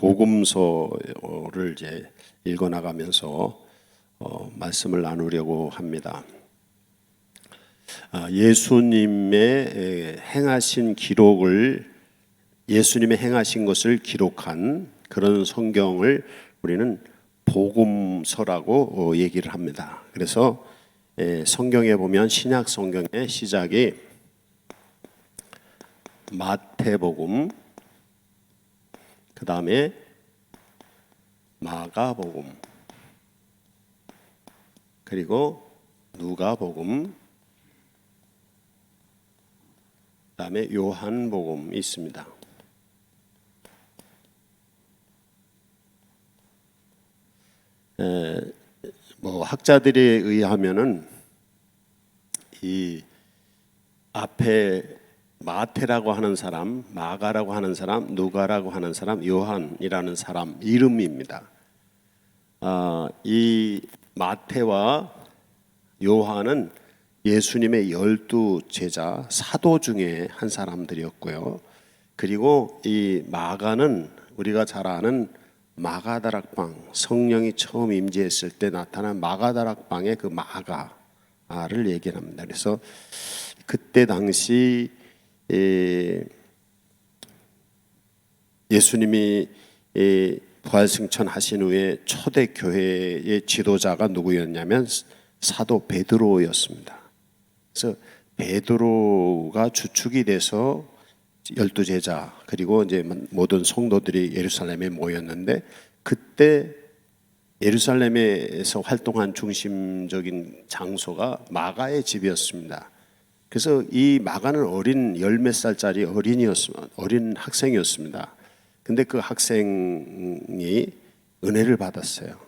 복음서를 이제 읽어 나가면서 말씀을 나누려고 합니다. 예수님의 행하신 기록을 예수님의 행하신 것을 기록한 그런 성경을 우리는 복음서라고 얘기를 합니다. 그래서 성경에 보면 신약 성경의 시작이 마태복음, 그 다음에 마가복음, 그리고 누가복음, 그 다음에 요한복음이 있습니다. 학자들에 의하면은 이 앞에 마태라고 하는 사람, 마가라고 하는 사람, 누가라고 하는 사람, 요한이라는 사람 이름입니다. 이 마태와 요한은 예수님의 12 제자 사도 중에 한 사람들이었고요. 그리고 이 마가는 우리가 잘 아는 마가다락방, 성령이 처음 임재했을 때 나타난 마가다락방의 그 마가를 얘기합니다. 그래서 그때 당시 예수님이 부활승천하신 후에 초대 교회의 지도자가 누구였냐면 사도 베드로였습니다. 그래서 베드로가 주축이 돼서 12 제자 그리고 이제 모든 성도들이 예루살렘에 모였는데, 그때 예루살렘에서 활동한 중심적인 장소가 마가의 집이었습니다. 그래서 이 마가는 어린 10몇 살짜리 어린 학생이었습니다. 근데 그 학생이 은혜를 받았어요.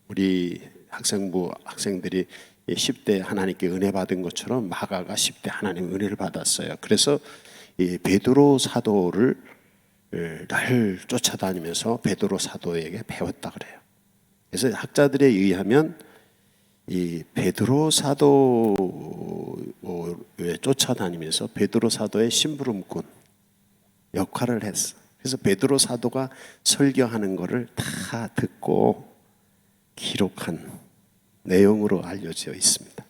우리 학생부 학생들이 10대 하나님께 은혜 받은 것처럼 마가가 10대 하나님 은혜를 받았어요. 그래서 이 베드로 사도를 날 쫓아다니면서 베드로 사도에게 배웠다 그래요. 그래서 학자들에 의하면 이 베드로 사도에 쫓아다니면서 베드로 사도의 심부름꾼 역할을 했어. 그래서 베드로 사도가 설교하는 것을 다 듣고 기록한 내용으로 알려져 있습니다.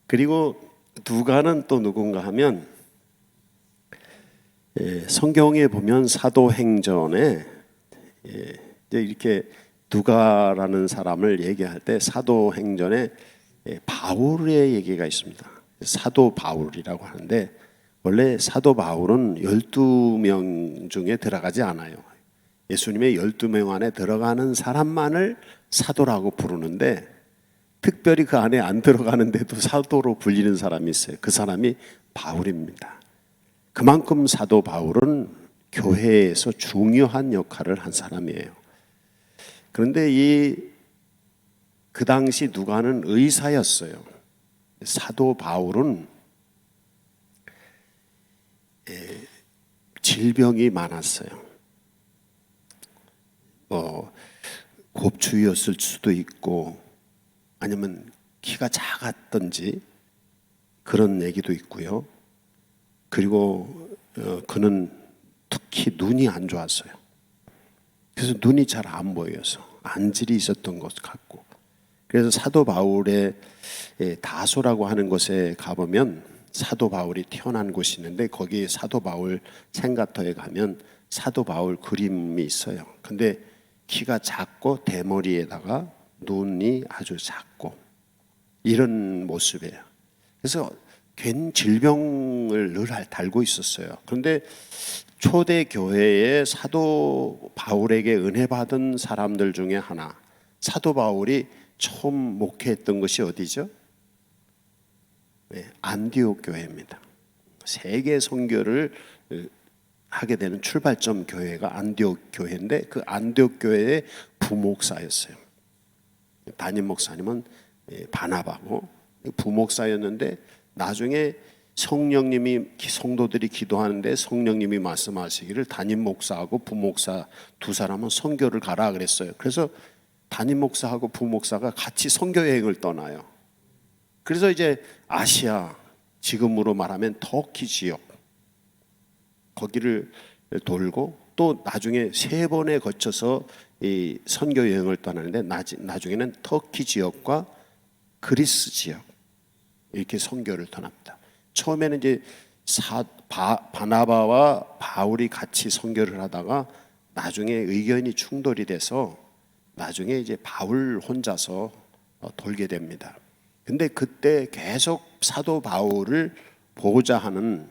그리고 누가는 또 누군가 하면 성경에 보면 사도행전에 이렇게 누가라는 사람을 얘기할 때 사도행전에 바울의 얘기가 있습니다. 사도 바울이라고 하는데 원래 사도 바울은 12명 중에 들어가지 않아요. 예수님의 12명 안에 들어가는 사람만을 사도라고 부르는데, 특별히 그 안에 안 들어가는데도 사도로 불리는 사람이 있어요. 그 사람이 바울입니다. 그만큼 사도 바울은 교회에서 중요한 역할을 한 사람이에요. 그런데 그 당시 누가는 의사였어요. 사도 바울은 질병이 많았어요. 곱추위였을 수도 있고 아니면 키가 작았던지 그런 얘기도 있고요. 그리고 그는 특히 눈이 안 좋았어요. 그래서 눈이 잘 안 보여서 안질이 있었던 것 같고, 그래서 사도 바울의 다소라고 하는 곳에 가보면 사도 바울이 태어난 곳이 있는데, 거기 사도 바울 생가터에 가면 사도 바울 그림이 있어요. 근데 키가 작고 대머리에다가 눈이 아주 작고 이런 모습이에요. 그래서 괜 질병을 늘 달고 있었어요. 그런데 초대 교회에 사도 바울에게 은혜 받은 사람들 중에 하나, 사도 바울이 처음 목회했던 것이 어디죠? 안디옥 교회입니다. 세계 선교를 하게 되는 출발점 교회가 안디옥 교회인데, 그 안디옥 교회의 부목사였어요. 담임 목사님은 바나바고 부목사였는데, 나중에 성령님이 성도들이 기도하는데 성령님이 말씀하시기를 담임 목사하고 부목사 두 사람은 선교를 가라 그랬어요. 그래서 담임 목사하고 부목사가 같이 선교 여행을 떠나요. 그래서 이제 아시아, 지금으로 말하면 터키 지역, 거기를 돌고 또 나중에 3번에 거쳐서 이 선교 여행을 떠나는데 나중에는 터키 지역과 그리스 지역 이렇게 선교를 떠납니다. 처음에는 이제 바나바와 바울이 같이 선교를 하다가 나중에 의견이 충돌이 돼서 나중에 이제 바울 혼자서 돌게 됩니다. 근데 그때 계속 사도 바울을 보고자 하는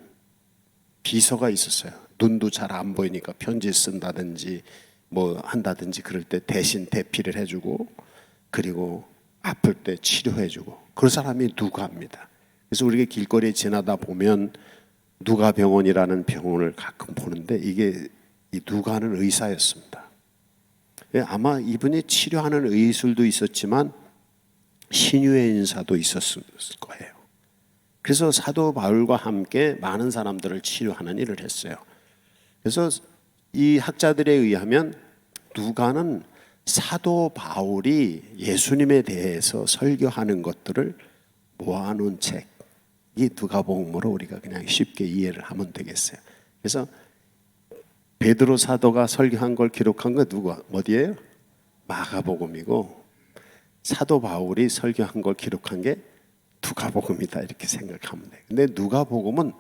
비서가 있었어요. 눈도 잘 안 보이니까 편지 쓴다든지 뭐 한다든지 그럴 때 대신 대피를 해주고 그리고 아플 때 치료해주고 그 사람이 누가입니다. 그래서 우리가 길거리에 지나다 보면 누가 병원이라는 병원을 가끔 보는데 이게 이 누가는 의사였습니다. 아마 이분이 치료하는 의술도 있었지만 신유의 인사도 있었을 거예요. 그래서 사도 바울과 함께 많은 사람들을 치료하는 일을 했어요. 그래서 이 학자들에 의하면 누가는 사도 바울이 예수님에 대해서 설교하는 것들을 모아놓은 책, 이 누가복음으로 우리가 그냥 쉽게 이해를 하면 되겠어요. 그래서 베드로 사도가 설교한 걸 기록한 거 누가 어디예요? 마가복음이고 사도 바울이 설교한 걸 기록한 게 누가복음이다 이렇게 생각하면 돼요. 근데 누가복음은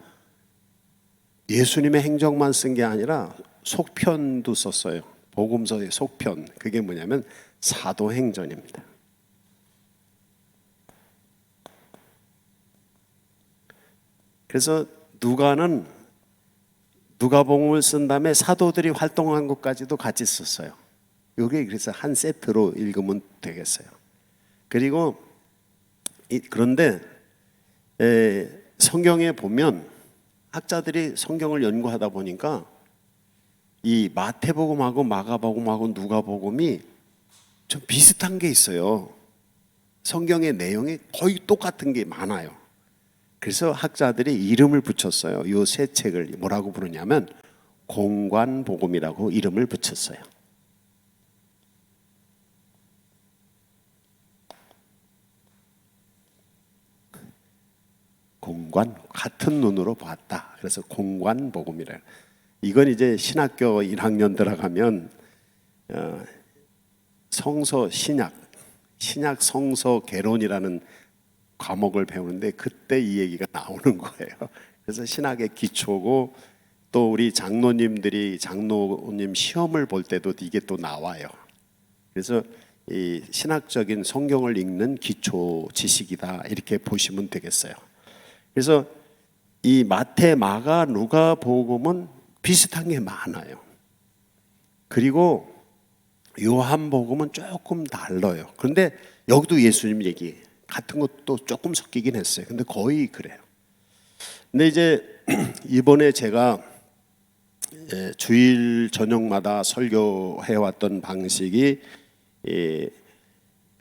예수님의 행적만 쓴 게 아니라 속편도 썼어요. 복음서의 속편, 그게 뭐냐면 사도행전입니다. 그래서 누가는 누가복음을 쓴 다음에 사도들이 활동한 것까지도 같이 썼어요. 이게 그래서 한 세트로 읽으면 되겠어요. 그리고 그런데 성경에 보면 학자들이 성경을 연구하다 보니까 이 마태복음하고 마가복음하고 누가복음이 좀 비슷한 게 있어요. 성경의 내용이 거의 똑같은 게 많아요. 그래서 학자들이 이름을 붙였어요. 이 세 책을 뭐라고 부르냐면 공관복음이라고 이름을 붙였어요. 공관, 같은 눈으로 봤다. 그래서 공관복음이라. 이건 이제 신학교 1학년 들어가면 성서 신약 성서 개론이라는 과목을 배우는데 그때 이 얘기가 나오는 거예요. 그래서 신학의 기초고 또 우리 장로님들이 장로님 시험을 볼 때도 이게 또 나와요. 그래서 이 신학적인 성경을 읽는 기초 지식이다 이렇게 보시면 되겠어요. 그래서 이 마태, 마가, 누가 복음은 비슷한 게 많아요. 그리고 요한 복음은 조금 달라요. 그런데 여기도 예수님 얘기 같은 것도 조금 섞이긴 했어요. 근데 거의 그래요. 근데 이제 이번에 제가 주일 저녁마다 설교해 왔던 방식이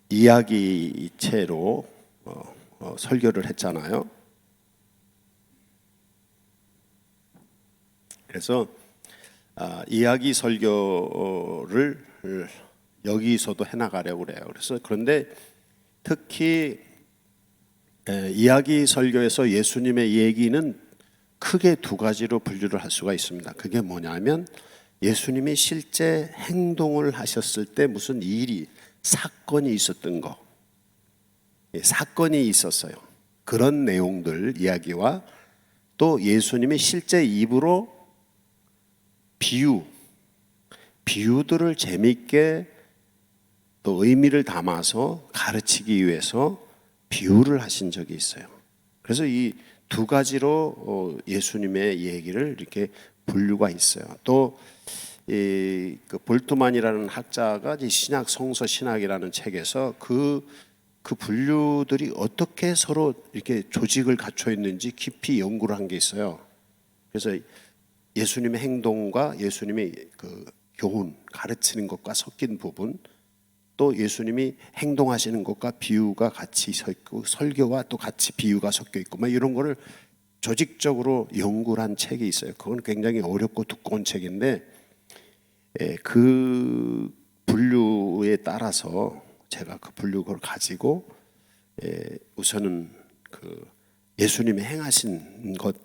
이야기체로 설교를 했잖아요. 그래서 이야기 설교를 여기서도 해나가려고 그래요. 그래서 그런데 특히 이야기 설교에서 예수님의 얘기는 크게 두 가지로 분류를 할 수가 있습니다. 그게 뭐냐면 예수님이 실제 행동을 하셨을 때 무슨 일이 사건이 있었던 거, 사건이 있었어요. 그런 내용들 이야기와 또 예수님이 실제 입으로 비유들을 재미있게 또 의미를 담아서 가르치기 위해서 비유를 하신 적이 있어요. 그래서 이 두 가지로 예수님의 얘기를 이렇게 분류가 있어요. 또 그 볼트만이라는 학자가 신약 성서 신학이라는 책에서 그 분류들이 어떻게 서로 이렇게 조직을 갖춰 있는지 깊이 연구를 한 게 있어요. 그래서 예수님의 행동과 예수님의 그 교훈 가르치는 것과 섞인 부분, 또 예수님이 행동하시는 것과 비유가 같이 서 있고 설교와 또 같이 비유가 섞여 있고 막 이런 거를 조직적으로 연구를 한 책이 있어요. 그건 굉장히 어렵고 두꺼운 책인데 그 분류에 따라서 제가 그 분류를 가지고 우선은 그 예수님이 행하신 것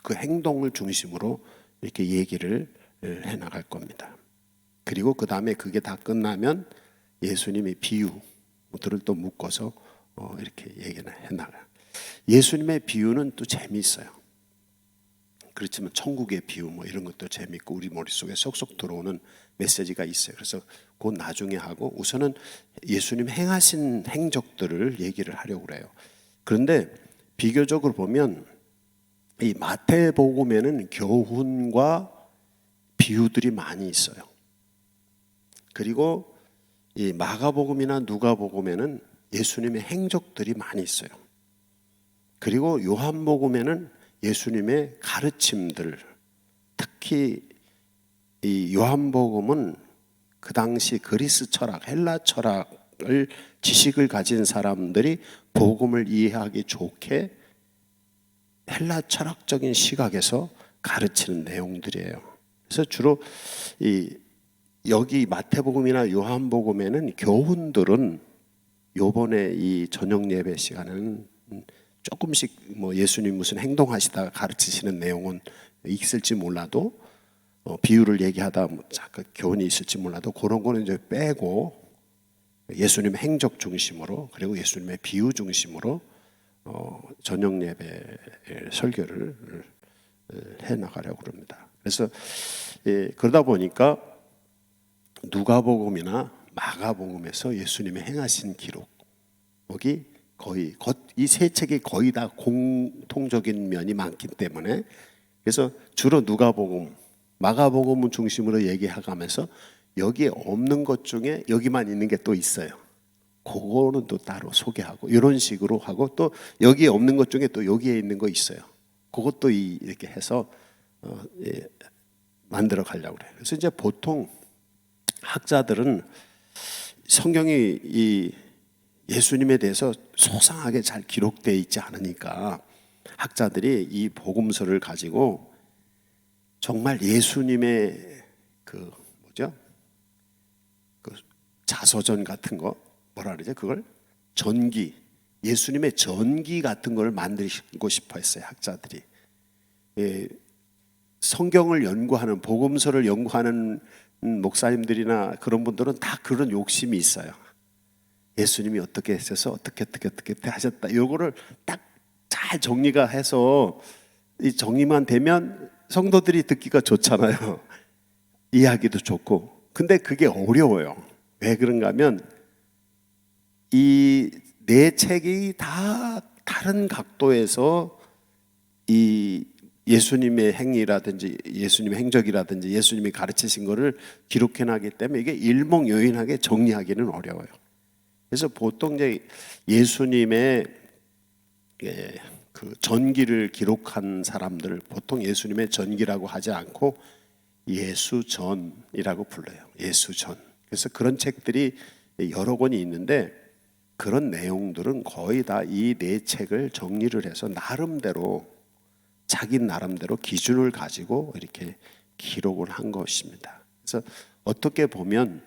그 행동을 중심으로 이렇게 얘기를 해나갈 겁니다. 그리고 그 다음에 그게 다 끝나면 예수님의 비유들을 또 묶어서 이렇게 얘기를 해나가. 예수님의 비유는 또 재미있어요. 그렇지만 천국의 비유 뭐 이런 것도 재미있고 우리 머릿속에 쏙쏙 들어오는 메시지가 있어요. 그래서 그 나중에 하고 우선은 예수님 행하신 행적들을 얘기를 하려고 그래요. 그런데 비교적으로 보면 이 마태복음에는 교훈과 비유들이 많이 있어요. 그리고 이 마가복음이나 누가복음에는 예수님의 행적들이 많이 있어요. 그리고 요한복음에는 예수님의 가르침들, 특히 이 요한복음은 그 당시 그리스 철학, 헬라 철학을 지식을 가진 사람들이 복음을 이해하기 좋게 헬라 철학적인 시각에서 가르치는 내용들이에요. 그래서 주로 여기 마태복음이나 요한복음에는 교훈들은 요번에 이 저녁 예배 시간에는 조금씩 뭐 예수님 무슨 행동하시다가 가르치시는 내용은 있을지 몰라도 비유를 얘기하다 잠깐 교훈이 있을지 몰라도 그런 거는 이제 빼고 예수님의 행적 중심으로 그리고 예수님의 비유 중심으로 저녁 예배 설교를 해 나가려고 합니다. 그래서 그러다 보니까 누가복음이나 마가복음에서 예수님의 행하신 기록이 거의 이 세 책이 거의 다 공통적인 면이 많기 때문에 그래서 주로 누가복음, 마가복음을 중심으로 얘기하면서 여기에 없는 것 중에 여기만 있는 게 또 있어요. 그거는 또 따로 소개하고 이런 식으로 하고 또 여기에 없는 것 중에 또 여기에 있는 거 있어요. 그것도 이렇게 해서 만들어 가려고 그래요. 그래서 이제 보통 학자들은 성경이 이 예수님에 대해서 소상하게 잘 기록되어 있지 않으니까 학자들이 이 복음서를 가지고 정말 예수님의 그 뭐죠? 그 자서전 같은 거 뭐라 그러죠? 그걸 전기, 예수님의 전기 같은 걸 만들고 싶어 했어요, 학자들이. 성경을 연구하는 복음서를 연구하는 목사님들이나 그런 분들은 다 그런 욕심이 있어요. 예수님이 어떻게 하셔서 어떻게 하셨다. 요거를 딱 잘 정리가 해서 이 정리만 되면 성도들이 듣기가 좋잖아요. 이해하기도 좋고. 근데 그게 어려워요. 왜 그런가 하면 이 네 책이 다 다른 각도에서 이 예수님의 행위라든지 예수님의 행적이라든지 예수님이 가르치신 거를 기록해 놨기 때문에 이게 일목요연하게 정리하기는 어려워요. 그래서 보통 이제 예수님의 그 전기를 기록한 사람들을 보통 예수님의 전기라고 하지 않고 예수전이라고 불러요. 예수전. 그래서 그런 책들이 여러 권이 있는데 그런 내용들은 거의 다 이 네 책을 정리를 해서 나름대로 자기 나름대로 기준을 가지고 이렇게 기록을 한 것입니다. 그래서 어떻게 보면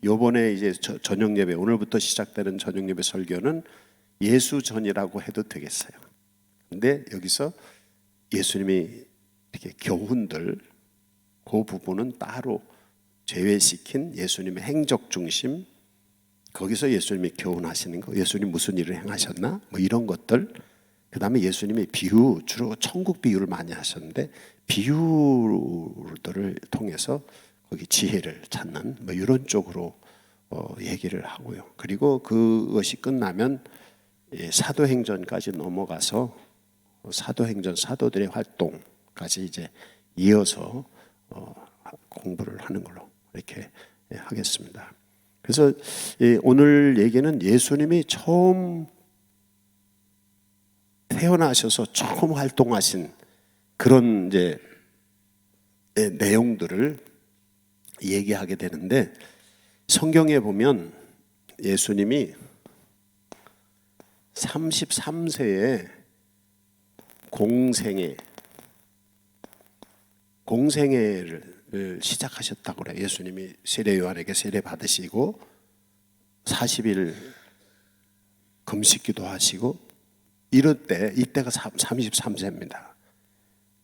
요번에 이제 저녁 예배 오늘부터 시작되는 저녁 예배 설교는 예수전이라고 해도 되겠어요. 근데 여기서 예수님이 이렇게 교훈들 그 부분은 따로 제외시킨 예수님의 행적 중심 거기서 예수님이 교훈하시는 거 예수님 무슨 일을 행하셨나 뭐 이런 것들 그 다음에 예수님의 비유 주로 천국 비유를 많이 하셨는데 비유들을 통해서 거기 지혜를 찾는 뭐 이런 쪽으로 얘기를 하고요. 그리고 그것이 끝나면 사도행전까지 넘어가서 사도행전 사도들의 활동까지 이제 이어서 공부를 하는 걸로 이렇게 하겠습니다. 그래서 오늘 얘기는 예수님이 처음 태어나셔서 처음 활동하신 그런 이제 내용들을 얘기하게 되는데 성경에 보면 예수님이 33세에 공생애를 시작하셨다고 그래요. 예수님이 세례 요한에게 세례 받으시고 40일 금식기도 하시고 이때가 33세입니다.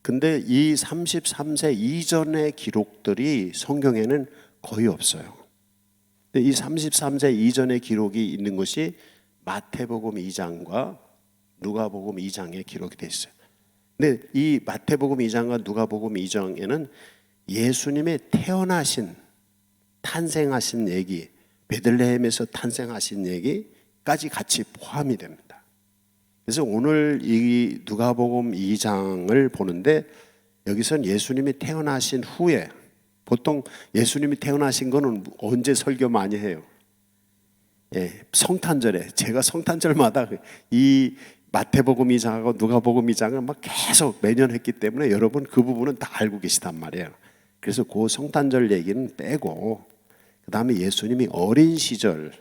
근데 이 33세 이전의 기록들이 성경에는 거의 없어요. 이 33세 이전의 기록이 있는 것이 마태복음 2장과 누가복음 2장에 기록이 되어 있어요. 근데 이 마태복음 2장과 누가복음 2장에는 예수님의 탄생하신 얘기, 베들레헴에서 탄생하신 얘기까지 같이 포함이 됩니다. 그래서 오늘 이 누가복음 2장을 보는데 여기선 예수님이 태어나신 후에, 보통 예수님이 태어나신 거는 언제 설교 많이 해요? 성탄절에. 제가 성탄절마다 이 마태복음 2장하고 누가복음 2장을 막 계속 매년 했기 때문에 여러분 그 부분은 다 알고 계시단 말이에요. 그래서 그 성탄절 얘기는 빼고 그 다음에 예수님이 어린 시절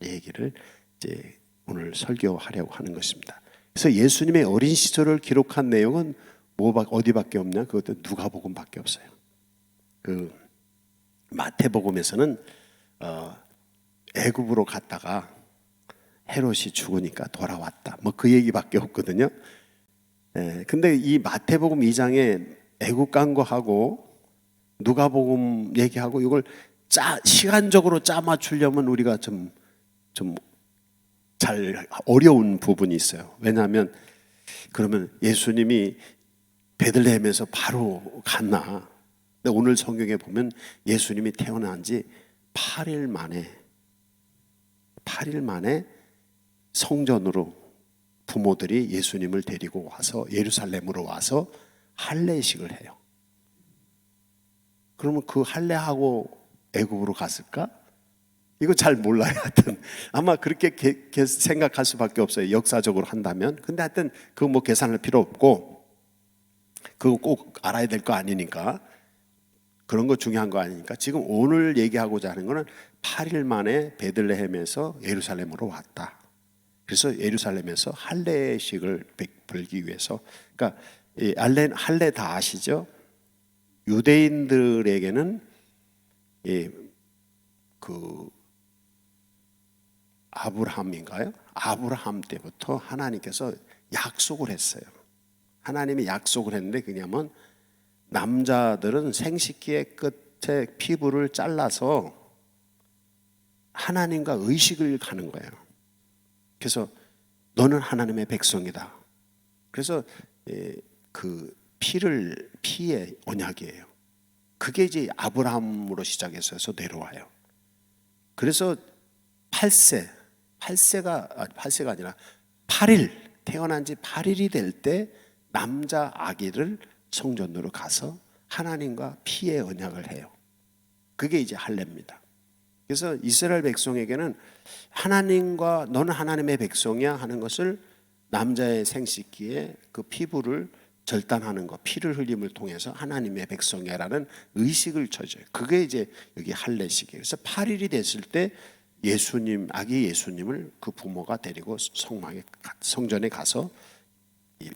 얘기를 이제 오늘 설교하려고 하는 것입니다. 그래서 예수님의 어린 시절을 기록한 내용은 어디밖에 없냐? 그것도 누가복음밖에 없어요. 그 마태복음에서는 애굽으로 갔다가 헤롯이 죽으니까 돌아왔다. 뭐 그 얘기밖에 없거든요. 근데 이 마태복음 2장에 애굽 간 거하고 누가복음 얘기하고 이걸 시간적으로 짜 맞추려면 우리가 좀 잘 어려운 부분이 있어요. 왜냐하면 그러면 예수님이 베들레헴에서 바로 갔나? 근데 오늘 성경에 보면 예수님이 태어난 지 8일 만에 성전으로 부모들이 예수님을 데리고 와서 예루살렘으로 와서 할례식을 해요. 그러면 그 할례하고 애굽으로 갔을까? 이거 잘 몰라요. 하여튼 아마 그렇게 생각할 수밖에 없어요. 역사적으로 한다면. 근데 하여튼 그거 뭐 계산할 필요 없고 그거 꼭 알아야 될 거 아니니까, 그런 거 중요한 거 아니니까 지금 오늘 얘기하고자 하는 거는 8일 만에 베들레헴에서 예루살렘으로 왔다. 그래서 예루살렘에서 할례식을 베풀기 위해서, 그러니까 할례 다 아시죠? 유대인들에게는 그 아브라함 때부터 하나님께서 약속을 했어요. 하나님이 약속을 했는데 그냐면 남자들은 생식기의 끝에 피부를 잘라서 하나님과 의식을 가는 거예요. 그래서 너는 하나님의 백성이다. 그래서 그 피의 언약이에요. 그게 이제 아브라함으로 시작해서 내려와요. 그래서 8세가 아니라 8일, 태어난 지 8일이 될 때 남자 아기를 성전으로 가서 하나님과 피의 언약을 해요. 그게 이제 할례입니다. 그래서 이스라엘 백성에게는 하나님과 너는 하나님의 백성이야 하는 것을 남자의 생식기에 그 피부를 절단하는 것, 피를 흘림을 통해서 하나님의 백성이라는 의식을 쳐줘요. 그게 이제 여기 할례식이에요. 그래서 8일이 됐을 때 아기 예수님을 그 부모가 데리고 성전에 가서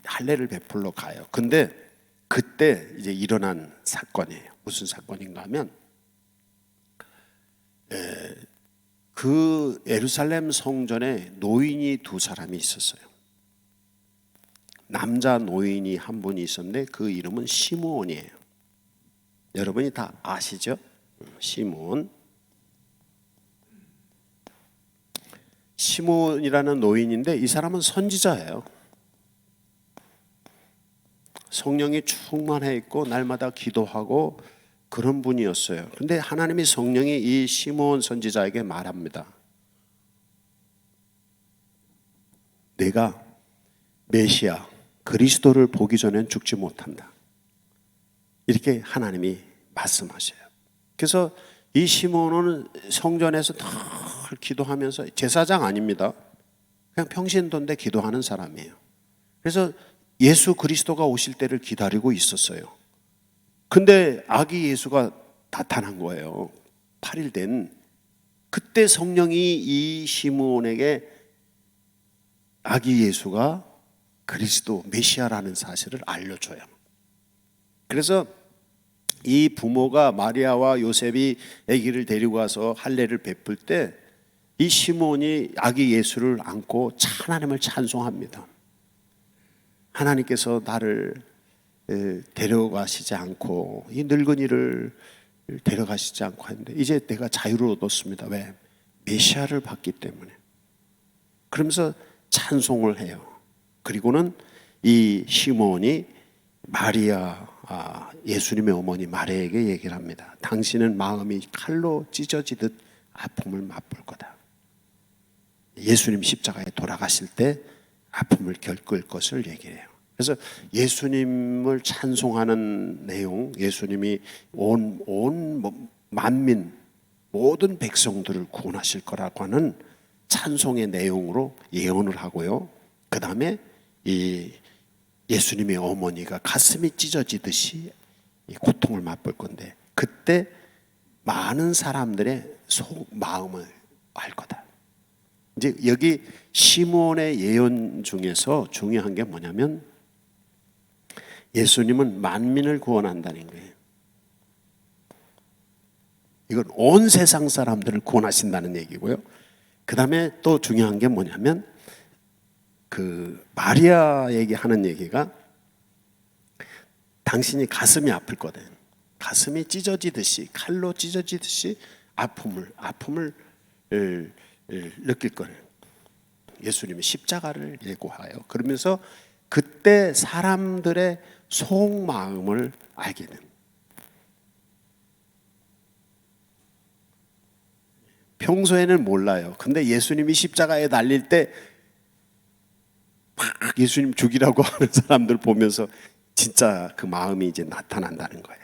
할례를 베풀러 가요. 근데 그때 이제 일어난 사건이에요. 무슨 사건인가 하면 그 예루살렘 성전에 노인이 두 사람이 있었어요. 남자 노인이 한 분이 있었는데 그 이름은 시므온이에요. 여러분이 다 아시죠? 시므온이라는 노인인데 이 사람은 선지자예요. 성령이 충만해 있고 날마다 기도하고 그런 분이었어요. 그런데 하나님이 성령이 이 시므온 선지자에게 말합니다. 내가 메시아 그리스도를 보기 전엔 죽지 못한다. 이렇게 하나님이 말씀하셔요. 그래서 이 시므온은 성전에서 늘 기도하면서, 제사장 아닙니다. 그냥 평신도인데 기도하는 사람이에요. 그래서 예수 그리스도가 오실 때를 기다리고 있었어요. 근데 아기 예수가 나타난 거예요. 8일 된. 그때 성령이 이 시므온에게 아기 예수가 그리스도 메시아라는 사실을 알려줘요. 그래서 이 부모가 마리아와 요셉이 아기를 데리고 와서 할례를 베풀 때 이 시므온이 아기 예수를 안고 하나님을 찬송합니다. 하나님께서 나를 데려가시지 않고 이 늙은이를 데려가시지 않고 하는데 이제 내가 자유를 얻었습니다. 왜? 메시아를 받기 때문에. 그러면서 찬송을 해요. 그리고는 이 시몬이 마리아, 예수님의 어머니 마리아에게 얘기를 합니다. 당신은 마음이 칼로 찢어지듯 아픔을 맛볼 거다. 예수님 십자가에 돌아가실 때 아픔을 겪을 것을 얘기해요. 그래서 예수님을 찬송하는 내용, 예수님이 온 만민 모든 백성들을 구원하실 거라고 하는 찬송의 내용으로 예언을 하고요. 그 다음에 이 예수님의 어머니가 가슴이 찢어지듯이 고통을 맛볼 건데 그때 많은 사람들의 속 마음을 알 거다. 이제 여기 시몬의 예언 중에서 중요한 게 뭐냐면 예수님은 만민을 구원한다는 거예요. 이건 온 세상 사람들을 구원하신다는 얘기고요. 그 다음에 또 중요한 게 뭐냐면 그 마리아에게 하는 얘기가 당신이 가슴이 아플 거다. 가슴이 찢어지듯이 칼로 찢어지듯이 아픔을 느낄 거예요. 예수님이 십자가를 예고하여 그러면서 그때 사람들의 속마음을 알게 됩니다. 평소에는 몰라요. 근데 예수님이 십자가에 달릴 때 막 예수님 죽이라고 하는 사람들 보면서 진짜 그 마음이 이제 나타난다는 거예요.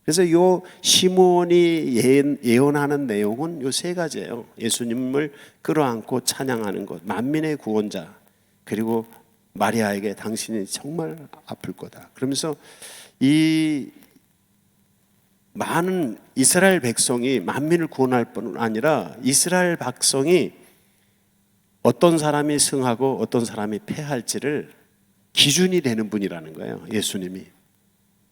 그래서 요 시몬이 예언하는 내용은 요 세 가지예요. 예수님을 끌어안고 찬양하는 것, 만민의 구원자, 그리고 마리아에게 당신이 정말 아플 거다. 그러면서 이 많은 이스라엘 백성이 만민을 구원할 뿐 아니라 이스라엘 백성이 어떤 사람이 승하고 어떤 사람이 패할지를 기준이 되는 분이라는 거예요. 예수님이.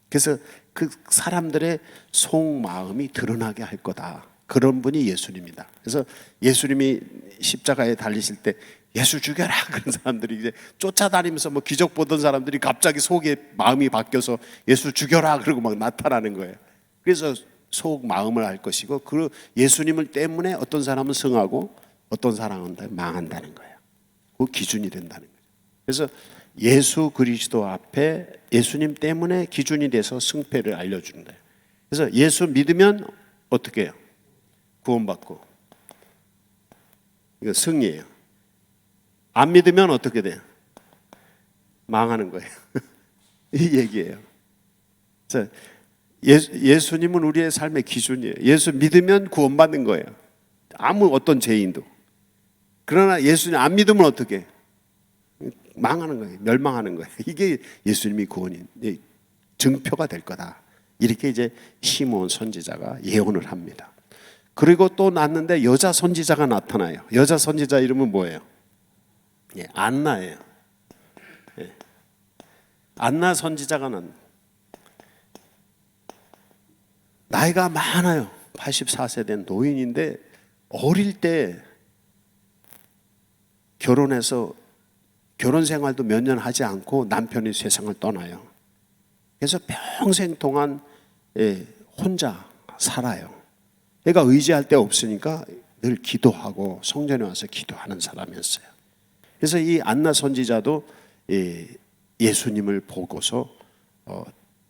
그래서 그 사람들의 속마음이 드러나게 할 거다. 그런 분이 예수님이다. 그래서 예수님이 십자가에 달리실 때 예수 죽여라 그런 사람들이 이제 쫓아다니면서 뭐 기적 보던 사람들이 갑자기 속에 마음이 바뀌어서 예수 죽여라 그러고 막 나타나는 거예요. 그래서 속 마음을 알 것이고 그 예수님을 때문에 어떤 사람은 승하고 어떤 사람은 망한다는 거예요. 그 기준이 된다는 거예요. 그래서 예수 그리스도 앞에 예수님 때문에 기준이 돼서 승패를 알려주는 거예요. 그래서 예수 믿으면 어떻게 해요? 구원받고 이거 승리예요. 안 믿으면 어떻게 돼요? 망하는 거예요. 이 얘기예요. 그래서 예수님은 우리의 삶의 기준이에요. 예수 믿으면 구원받는 거예요. 아무 어떤 죄인도. 그러나 예수님 안 믿으면 어떻게 해요? 망하는 거예요. 멸망하는 거예요. 이게 예수님이 구원인 증표가 될 거다. 이렇게 이제 시몬 선지자가 예언을 합니다. 그리고 또 났는데 여자 선지자가 나타나요. 여자 선지자 이름은 뭐예요? 예, 안나예요. 예. 안나 선지자가 나이가 많아요. 84세 된 노인인데 어릴 때 결혼해서 결혼 생활도 몇 년 하지 않고 남편이 세상을 떠나요. 그래서 평생 동안 혼자 살아요. 얘가 의지할 데 없으니까 늘 기도하고 성전에 와서 기도하는 사람이었어요. 그래서 이 안나 선지자도 예수님을 보고서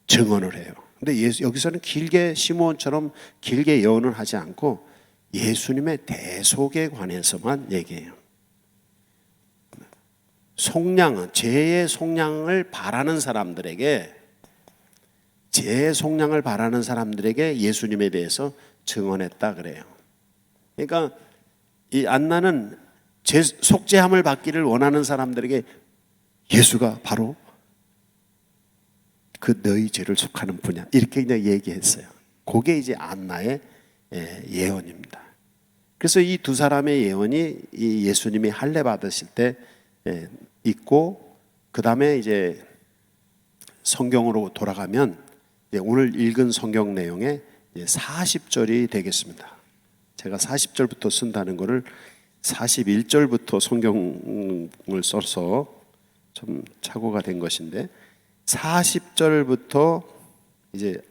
증언을 해요. 근데 여기서는 길게 시몬처럼 길게 예언을 하지 않고 예수님의 대속에 관해서만 얘기해요. 속량은 죄의 속량을 바라는 사람들에게 예수님에 대해서 증언했다 그래요. 그러니까 이 안나는 속죄함을 받기를 원하는 사람들에게 예수가 바로 그 너희 죄를 속하는 분이야 이렇게 그냥 얘기했어요. 그게 이제 안나의 예언입니다. 그래서 이 두 사람의 예언이 이 예수님이 할례 받으실 때 있고 그 다음에 이제 성경으로 돌아가면 오늘 읽은 성경 내용의 40절이 되겠습니다. 제가 40절부터 쓴다는 것을 41절부터 성경을 써서 좀 착오가 된 것인데 40절부터 이제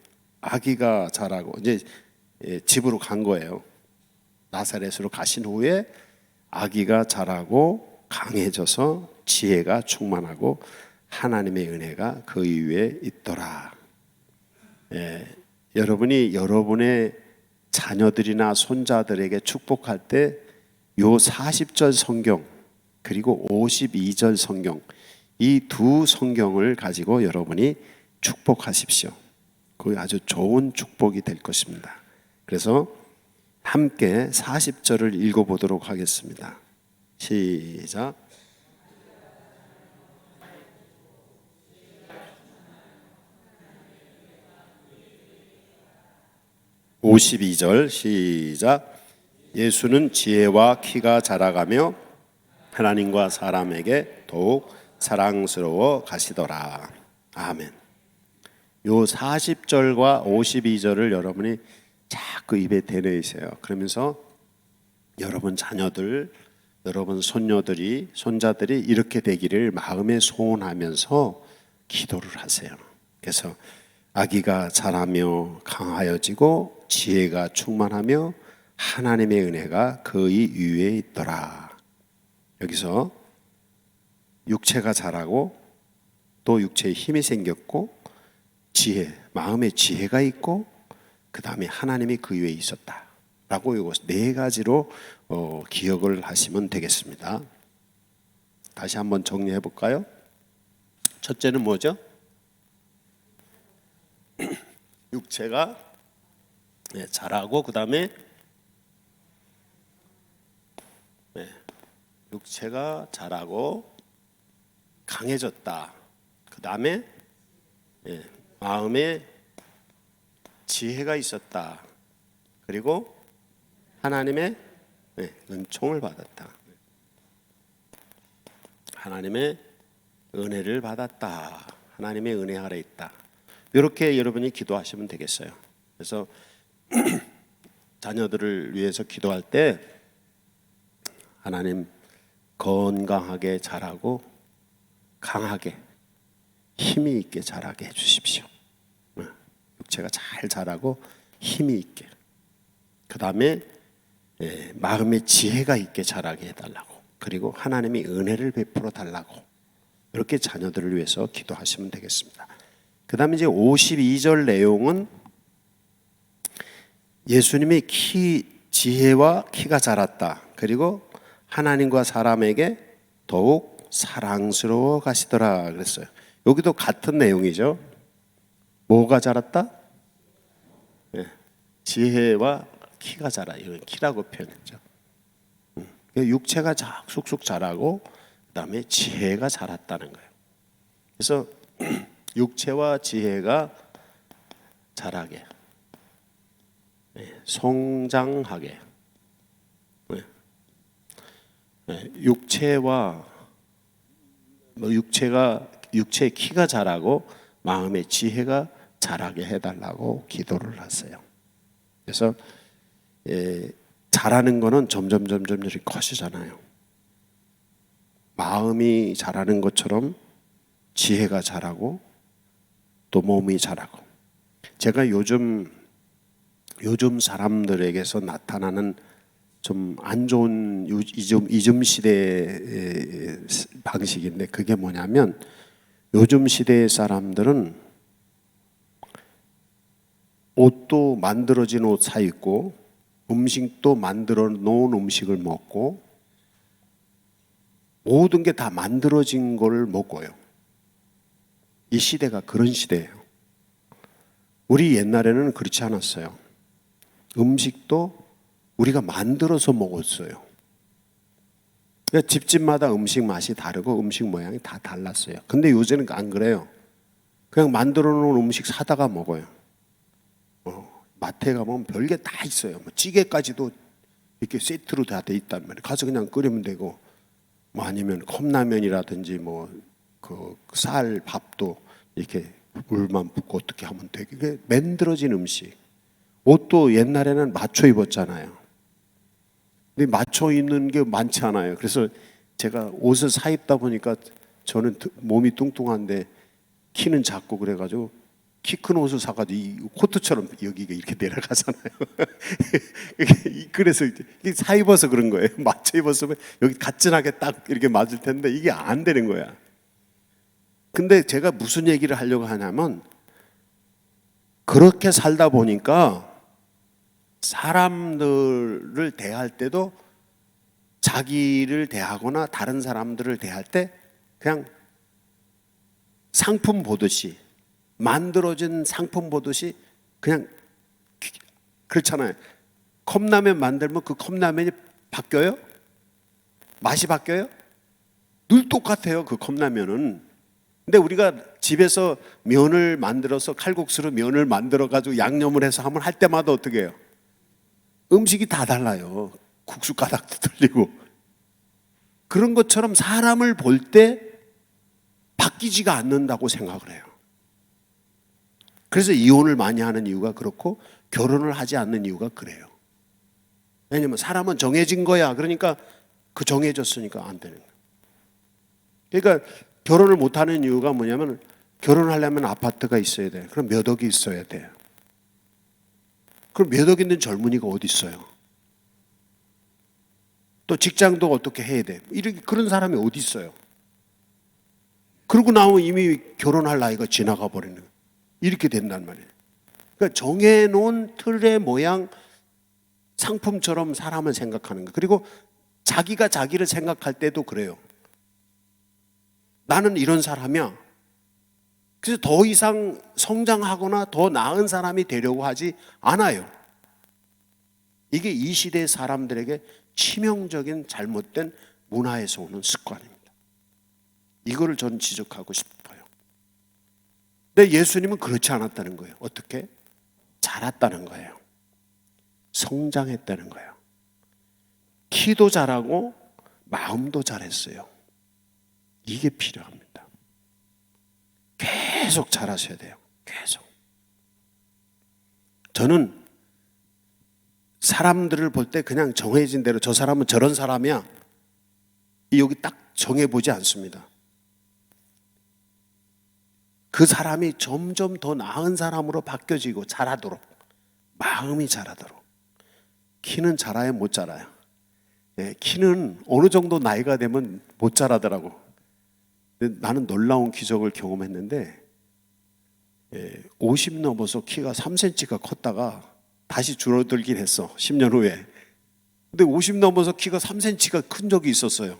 아기가 자라고 이제 집으로 간 거예요. 나사렛으로 가신 후에 아기가 자라고 강해져서 지혜가 충만하고 하나님의 은혜가 그 위에 있더라. 여러분이 여러분의 자녀들이나 손자들에게 축복할 때 요 40절 성경 그리고 52절 성경 이 두 성경을 가지고 여러분이 축복하십시오. 그게 아주 좋은 축복이 될 것입니다. 그래서 함께 40절을 읽어보도록 하겠습니다. 시작. (52절) 시작. 예수는 지혜와 키가 자라가며 하나님과 사람에게 더욱 사랑스러워 가시더라. 아멘. 요 40절과 52절을 여러분이 자꾸 입에 대내세요. 그러면서 여러분 자녀들, 여러분 손자들이 이렇게 되기를 마음에 소원하면서 기도를 하세요. 그래서 아기가 자라며 강하여지고 지혜가 충만하며 하나님의 은혜가 그의 위에 있더라. 여기서 육체가 자라고 또 육체에 힘이 생겼고 지혜, 마음에 지혜가 있고 그 다음에 하나님이 그 위에 있었다 라고 이거 네 가지로 기억을 하시면 되겠습니다. 다시 한번 정리해 볼까요? 첫째는 뭐죠? 육체가 자라고 그 다음에 육체가 자라고 강해졌다. 그 다음에 마음에 지혜가 있었다. 그리고 하나님의 은총을 받았다. 하나님의 은혜를 받았다. 하나님의 은혜 아래 있다. 이렇게 여러분이 기도하시면 되겠어요. 그래서 자녀들을 위해서 기도할 때 하나님 건강하게 자라고 강하게 힘이 있게 자라게 해주십시오. 육체가 잘 자라고 힘이 있게, 그 다음에 마음의 지혜가 있게 자라게 해달라고, 그리고 하나님이 은혜를 베풀어 달라고, 이렇게 자녀들을 위해서 기도하시면 되겠습니다. 그 다음에 이제 52절 내용은 예수님이 지혜와 키가 자랐다. 그리고 하나님과 사람에게 더욱 사랑스러워 가시더라 그랬어요. 여기도 같은 내용이죠. 뭐가 자랐다? 지혜와 키가 자라. 이건 키라고 표현했죠. 육체가 쑥쑥 자라고 그다음에 지혜가 자랐다는 거예요. 그래서 육체와 지혜가 자라게, 성장하게, 육체의 키가 자라고 마음의 지혜가 자라게 해달라고 기도를 하세요. 그래서 자라는 거는 점점 이렇게 커지잖아요. 마음이 자라는 것처럼 지혜가 자라고 또 몸이 자라고. 제가 요즘 사람들에게서 나타나는 좀 안 좋은 이즘 시대의 방식인데, 그게 뭐냐면 요즘 시대의 사람들은 옷도 만들어진 옷 사 입고 음식도 만들어 놓은 음식을 먹고 모든 게 다 만들어진 걸 먹어요. 이 시대가 그런 시대예요. 우리 옛날에는 그렇지 않았어요. 음식도 우리가 만들어서 먹었어요. 그러니까 집집마다 음식 맛이 다르고 음식 모양이 다 달랐어요. 근데 요새는 안 그래요. 그냥 만들어 놓은 음식 사다가 먹어요. 마트에 가보면 별게 다 있어요. 뭐 찌개까지도 이렇게 세트로 다 돼 있단 말이에요. 가서 그냥 끓이면 되고, 뭐 아니면 컵라면이라든지 뭐 그 쌀 밥도 이렇게 물만 붓고 어떻게 하면 되게, 그게 만들어진 음식. 옷도 옛날에는 맞춰 입었잖아요. 근데 맞춰 입는 게 많지 않아요. 그래서 제가 옷을 사 입다 보니까 저는 몸이 뚱뚱한데 키는 작고 그래가지고 키 큰 옷을 사가지고 이 코트처럼 여기가 이렇게 내려가잖아요. 그래서 이게 사 입어서 그런 거예요. 맞춰 입었으면 여기 가진하게 딱 이렇게 맞을 텐데 이게 안 되는 거야. 근데 제가 무슨 얘기를 하려고 하냐면 그렇게 살다 보니까 사람들을 대할 때도 자기를 대하거나 다른 사람들을 대할 때 그냥 상품 보듯이 만들어진 상품 보듯이 그냥 그렇잖아요. 컵라면 만들면 그 컵라면이 바뀌어요? 맛이 바뀌어요? 늘 똑같아요. 그 컵라면은. 근데 우리가 집에서 면을 만들어서 칼국수로 면을 만들어 가지고 양념을 해서 하면 할 때마다 어떻게 해요? 음식이 다 달라요. 국수 가닥도 틀리고. 그런 것처럼 사람을 볼 때 바뀌지가 않는다고 생각을 해요. 그래서 이혼을 많이 하는 이유가 그렇고 결혼을 하지 않는 이유가 그래요. 왜냐면 사람은 정해진 거야. 그러니까 그 정해졌으니까 안 되는 거예요. 그러니까 결혼을 못 하는 이유가 뭐냐면 결혼하려면 아파트가 있어야 돼. 그럼 몇 억이 있어야 돼. 그럼 몇 억 있는 젊은이가 어디 있어요? 또 직장도 어떻게 해야 돼? 이렇게 그런 사람이 어디 있어요? 그러고 나면 이미 결혼할 나이가 지나가 버리는 거예요. 이렇게 된단 말이에요. 그러니까 정해놓은 틀의 모양 상품처럼 사람을 생각하는 거예요. 그리고 자기가 자기를 생각할 때도 그래요. 나는 이런 사람이야. 그래서 더 이상 성장하거나 더 나은 사람이 되려고 하지 않아요. 이게 이 시대의 사람들에게 치명적인 잘못된 문화에서 오는 습관입니다. 이거를 저는 지적하고 싶어요. 근데 예수님은 그렇지 않았다는 거예요. 어떻게? 자랐다는 거예요. 성장했다는 거예요. 키도 자라고 마음도 잘했어요. 이게 필요합니다. 계속 자라셔야 돼요. 계속. 저는 사람들을 볼 때 그냥 정해진 대로 저 사람은 저런 사람이야. 여기 딱 정해보지 않습니다. 그 사람이 점점 더 나은 사람으로 바뀌어지고 자라도록, 마음이 자라도록. 키는 자라야 못 자라요. 키는 어느 정도 나이가 되면 못 자라더라고. 근데 나는 놀라운 기적을 경험했는데 50 넘어서 키가 3cm가 컸다가 다시 줄어들긴 했어. 10년 후에. 근데 50 넘어서 키가 3cm가 큰 적이 있었어요.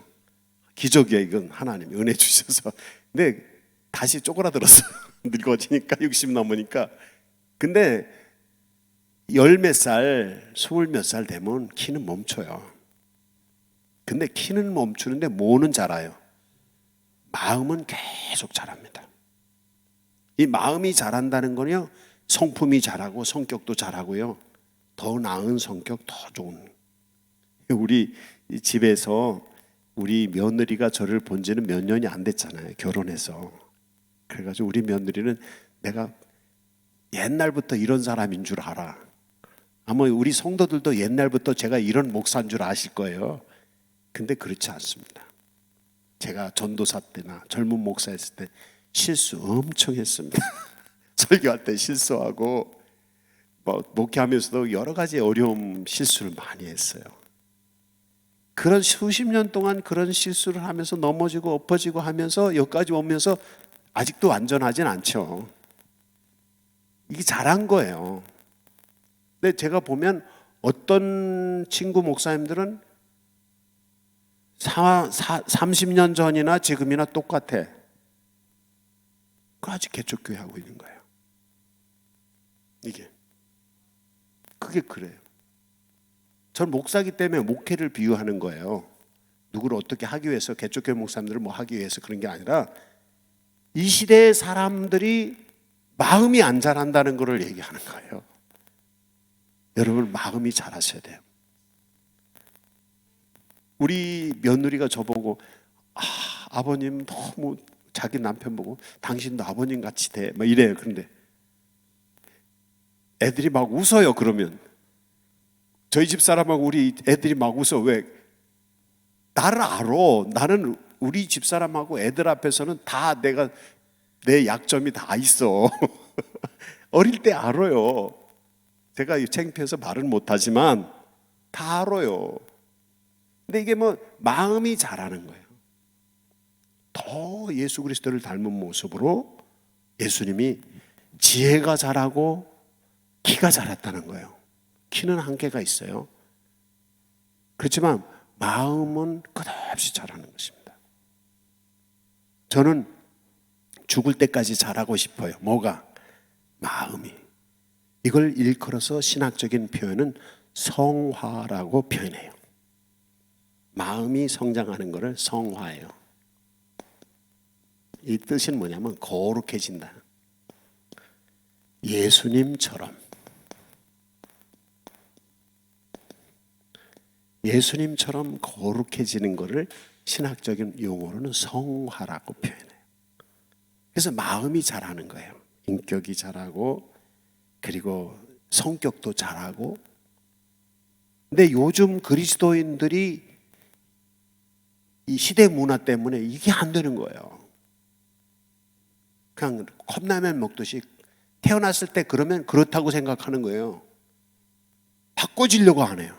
기적이야. 이건 하나님이 은혜 주셔서. 근데 다시 쪼그라들었어. 늙어지니까 60 넘으니까. 근데 열 몇 살, 20 몇 살 되면 키는 멈춰요. 근데 키는 멈추는데 뭐는 자라요? 마음은 계속 자랍니다. 이 마음이 자란다는 거는요, 성품이 자라고 성격도 자라고요. 더 나은 성격, 더 좋은. 우리 집에서 우리 며느리가 저를 본 지는 몇 년이 안 됐잖아요. 결혼해서. 그래가지고 우리 며느리는 내가 옛날부터 이런 사람인 줄 알아. 아마 우리 성도들도 옛날부터 제가 이런 목사인 줄 아실 거예요. 근데 그렇지 않습니다. 제가 전도사 때나 젊은 목사였을 때 실수 엄청 했습니다. 설교할 때 실수하고 목회하면서도 여러 가지 어려움 실수를 많이 했어요. 그런 수십 년 동안 그런 실수를 하면서 넘어지고 엎어지고 하면서 여기까지 오면서 아직도 완전하진 않죠. 이게 잘한 거예요. 근데 제가 보면 어떤 친구 목사님들은 30년 전이나 지금이나 똑같아. 그 아직 개척교회 하고 있는 거예요. 이게 그게 그래요. 전 목사기 때문에 목회를 비유하는 거예요. 누구를 어떻게 하기 위해서, 개척교회 목사님들을 뭐 하기 위해서 그런 게 아니라 이 시대의 사람들이 마음이 안 자란다는 것을 얘기하는 거예요. 여러분 마음이 자라셔야 돼요. 우리 며느리가 저보고 아버님 너무, 자기 남편 보고 당신도 아버님 같이 돼 막 이래요. 그런데 애들이 막 웃어요. 그러면 저희 집 사람하고 우리 애들이 막 웃어. 왜? 나를 알아. 나는 우리 집 사람하고 애들 앞에서는 다 내가 내 약점이 다 있어. 어릴 때 알아요. 제가 창피해서 말은 못하지만 다 알아요. 근데 이게 뭐 마음이 자라는 거예요. 더 예수 그리스도를 닮은 모습으로 예수님이 지혜가 자라고 키가 자랐다는 거예요. 키는 한계가 있어요. 그렇지만 마음은 끝없이 자라는 것입니다. 저는 죽을 때까지 자라고 싶어요. 뭐가? 마음이. 이걸 일컬어서 신학적인 표현은 성화라고 표현해요. 마음이 성장하는 것을 성화예요. 이 뜻은 뭐냐면 거룩해진다. 예수님처럼 거룩해지는 것을 신학적인 용어로는 성화라고 표현해요. 그래서 마음이 자라는 거예요. 인격이 자라고 그리고 성격도 자라고. 근데 요즘 그리스도인들이 이 시대 문화 때문에 이게 안 되는 거예요. 그냥 컵라면 먹듯이 태어났을 때 그러면 그렇다고 생각하는 거예요. 바꿔지려고 안 해요.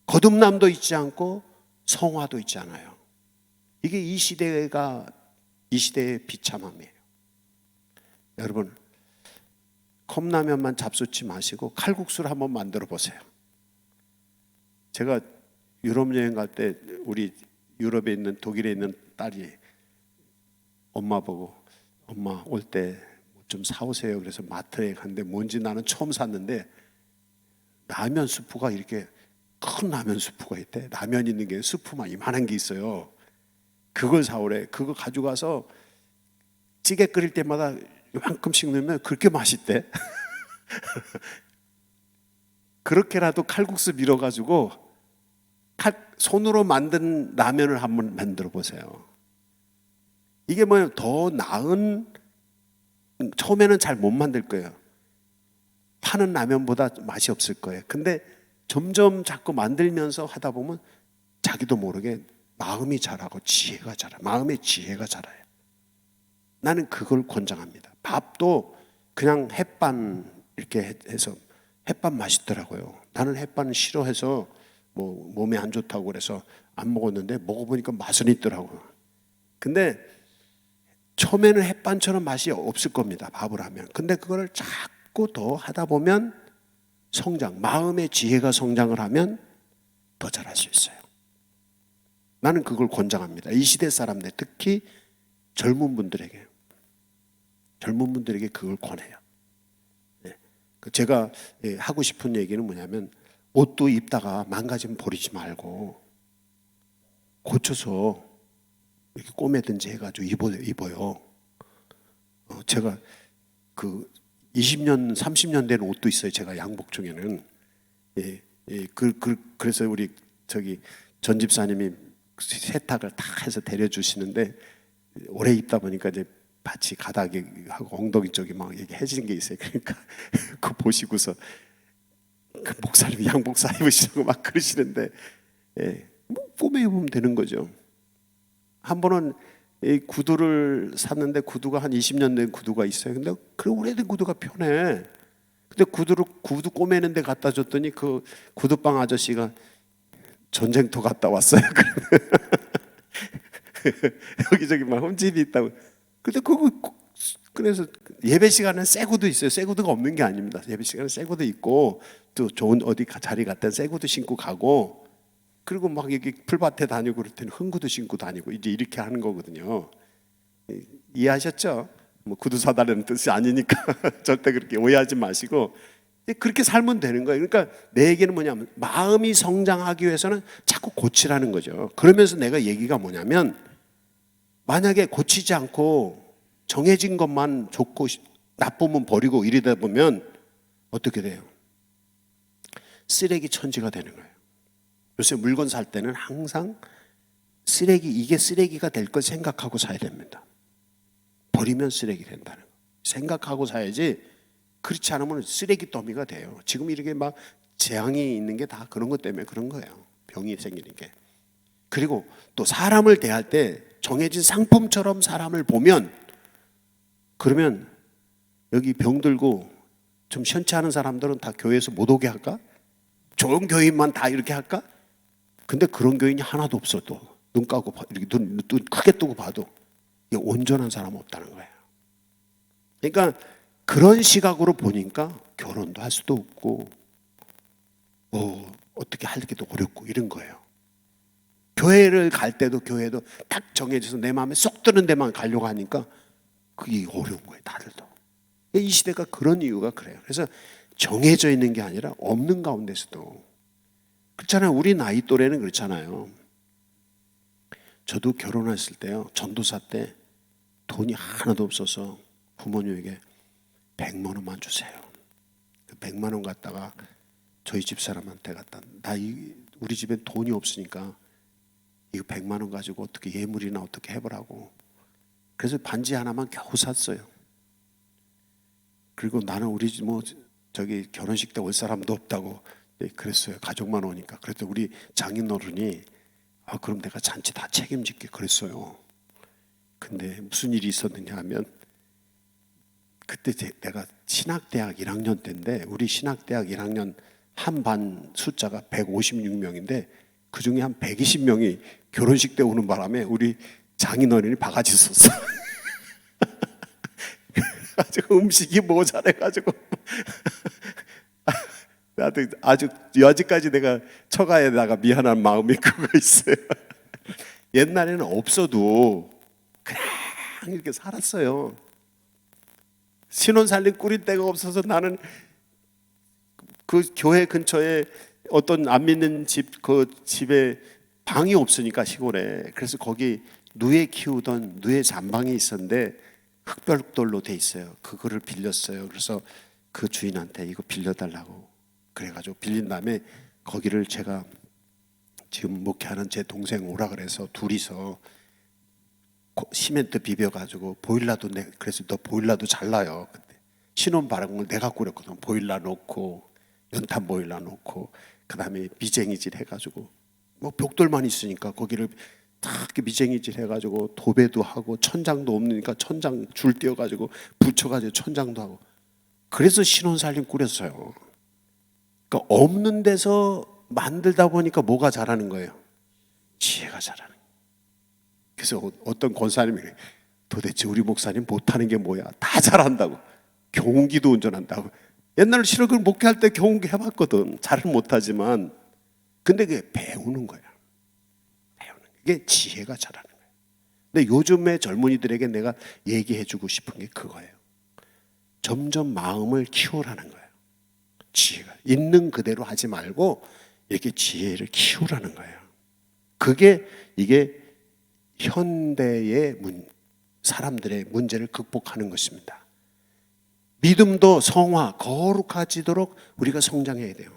거듭남도 있지 않고 성화도 있지 않아요. 이게 이 시대의 비참함이에요. 여러분, 컵라면만 잡수지 마시고 칼국수를 한번 만들어 보세요. 제가 유럽 여행 갈 때 우리 유럽에 있는 독일에 있는 딸이 엄마 보고 엄마 올 때 좀 사오세요. 그래서 마트에 갔는데 뭔지 나는 처음 샀는데 라면 스프가 이렇게 큰 라면 스프가 있대. 라면 있는 게 스프만 이만한 게 있어요. 그걸 사오래. 그거 가져가서 찌개 끓일 때마다 이만큼씩 넣으면 그렇게 맛있대. 그렇게라도 칼국수 밀어가지고 손으로 만든 라면을 한번 만들어 보세요. 이게 뭐 더 나은, 처음에는 잘 못 만들 거예요. 파는 라면보다 맛이 없을 거예요. 근데 점점 자꾸 만들면서 하다 보면 자기도 모르게 마음이 자라고 지혜가 자라요. 마음의 지혜가 자라요. 나는 그걸 권장합니다. 밥도 그냥 햇반 이렇게 해서 햇반 맛있더라고요. 나는 햇반 싫어해서 뭐 몸에 안 좋다고 그래서 안 먹었는데 먹어보니까 맛은 있더라고요. 근데 처음에는 햇반처럼 맛이 없을 겁니다. 밥을 하면. 근데 그거를 자꾸 더 하다 보면 마음의 지혜가 성장을 하면 더 잘할 수 있어요. 나는 그걸 권장합니다. 이 시대 사람들, 특히 젊은 분들에게 그걸 권해요. 제가 하고 싶은 얘기는 뭐냐면 옷도 입다가 망가지면 버리지 말고 고쳐서 이렇게 꼬매든지 해가지고 입어요. 제가 그 20년, 30년 된 옷도 있어요. 제가 양복 중에는. 그래서 우리 전 집사님이 세탁을 다 해서 데려주시는데 오래 입다 보니까 이제 바지 가닥이 하고 엉덩이 쪽이 막 이렇게 해지는 게 있어요. 그러니까 그거 보시고서 그 목사님이 양복 사 입으시라고 막 그러시는데, 뭐 꼬매 입으면 되는 거죠. 한 번은 이 구두를 샀는데 구두가 한 20년 된 구두가 있어요. 근데 그 오래된 구두가 편해. 근데 구두 꼬매는 데 갖다 줬더니 그 구두방 아저씨가 전쟁터 갔다 왔어요. 여기저기 막 흠집이 있다고. 근데 그래서 예배 시간은 새 구두 있어요. 새 구두가 없는 게 아닙니다. 예배 시간은 새 구두 있고 또 좋은 어디 자리 갔다 새 구두 신고 가고, 그리고 막 여기 풀밭에 다니고 그럴 때는 흥구도 신고 다니고 이제 이렇게 하는 거거든요. 이해하셨죠? 뭐 구두 사달라는 뜻이 아니니까 절대 그렇게 오해하지 마시고 그렇게 살면 되는 거예요. 그러니까 내 얘기는 뭐냐면 마음이 성장하기 위해서는 자꾸 고치라는 거죠. 그러면서 내가 얘기가 뭐냐면 만약에 고치지 않고 정해진 것만 좋고 나쁘면 버리고 이러다 보면 어떻게 돼요? 쓰레기 천지가 되는 거예요. 요새 물건 살 때는 항상 이게 쓰레기가 될 걸 생각하고 사야 됩니다. 버리면 쓰레기 된다는 거 생각하고 사야지, 그렇지 않으면 쓰레기 더미가 돼요. 지금 이렇게 막 재앙이 있는 게 다 그런 것 때문에 그런 거예요. 병이 생기는 게. 그리고 또 사람을 대할 때 정해진 상품처럼 사람을 보면 그러면 여기 병들고 좀 시원치 않은 사람들은 다 교회에서 못 오게 할까? 좋은 교인만 다 이렇게 할까? 근데 그런 교인이 하나도 없어도 눈 감고 이렇게 눈 크게 뜨고 봐도 이게 온전한 사람 없다는 거예요. 그러니까 그런 시각으로 보니까 결혼도 할 수도 없고 어떻게 하기도 어렵고 이런 거예요. 교회를 갈 때도 교회도 딱 정해져서 내 마음에 쏙 드는 데만 가려고 하니까 그게 어려운 거예요, 다들도. 이 시대가 그런 이유가 그래요. 그래서 정해져 있는 게 아니라 없는 가운데서도 그렇잖아요. 우리 나이 또래는 그렇잖아요. 저도 결혼했을 때요, 전도사 때 돈이 하나도 없어서 부모님에게 100만 원만 주세요. 100만 원 갖다가 저희 집 사람한테 갖다 우리 집에 돈이 없으니까 이거 100만 원 가지고 어떻게 예물이나 어떻게 해보라고. 그래서 반지 하나만 겨우 샀어요. 그리고 나는 우리 집 저기 결혼식 때 올 사람도 없다고 그랬어요. 가족만 오니까. 그랬더니 우리 장인어른이 그럼 내가 잔치 다 책임질게 그랬어요. 근데 무슨 일이 있었느냐 하면 그때 내가 신학대학 1학년 때인데 우리 신학대학 1학년 한 반 숫자가 156명인데 그중에 한 120명이 결혼식 때 오는 바람에 우리 장인어른이 바가지 썼어. 그래가지고 음식이 모자라가지고 나도 아주 여지까지 내가 처가에다가 미안한 마음이 그거 있어요. 옛날에는 없어도 그냥 이렇게 살았어요. 신혼 살림 꾸릴 데가 없어서 나는 그 교회 근처에 어떤 안 믿는 그 집에 방이 없으니까 시골에. 그래서 거기 누에 키우던 누에 잔방이 있었는데 흙벽돌로 돼 있어요. 그거를 빌렸어요. 그래서 그 주인한테 이거 빌려달라고 그래가지고 빌린 다음에 거기를 제가 지금 목회하는 제 동생 오라 그래서 둘이서 시멘트 비벼가지고 보일러도 그래서 너 보일러도 잘 나요. 그때 신혼 바람을 내가 꾸렸거든. 보일러 놓고 연탄 보일러 놓고 그 다음에 미쟁이질 해가지고 벽돌만 있으니까 거기를 딱 미쟁이질 해가지고 도배도 하고 천장도 없으니까 천장 줄 띄워가지고 붙여가지고 천장도 하고 그래서 신혼살림 꾸렸어요. 그러니까 없는 데서 만들다 보니까 뭐가 자라는 거예요? 지혜가 자라는 거예요. 그래서 어떤 권사님이 도대체 우리 목사님 못하는 게 뭐야? 다 잘한다고. 경운기도 운전한다고. 옛날에 실업을 목회할 때 경운기 해봤거든. 잘은 못하지만 근데 그게 배우는 거야. 배우는 게 지혜가 자라는 거예요. 근데 요즘의 젊은이들에게 내가 얘기해주고 싶은 게 그거예요. 점점 마음을 키우라는 거예요. 지혜가 있는 그대로 하지 말고 이렇게 지혜를 키우라는 거예요. 이게 현대의 사람들의 문제를 극복하는 것입니다. 믿음도 성화, 거룩해지도록 우리가 성장해야 돼요.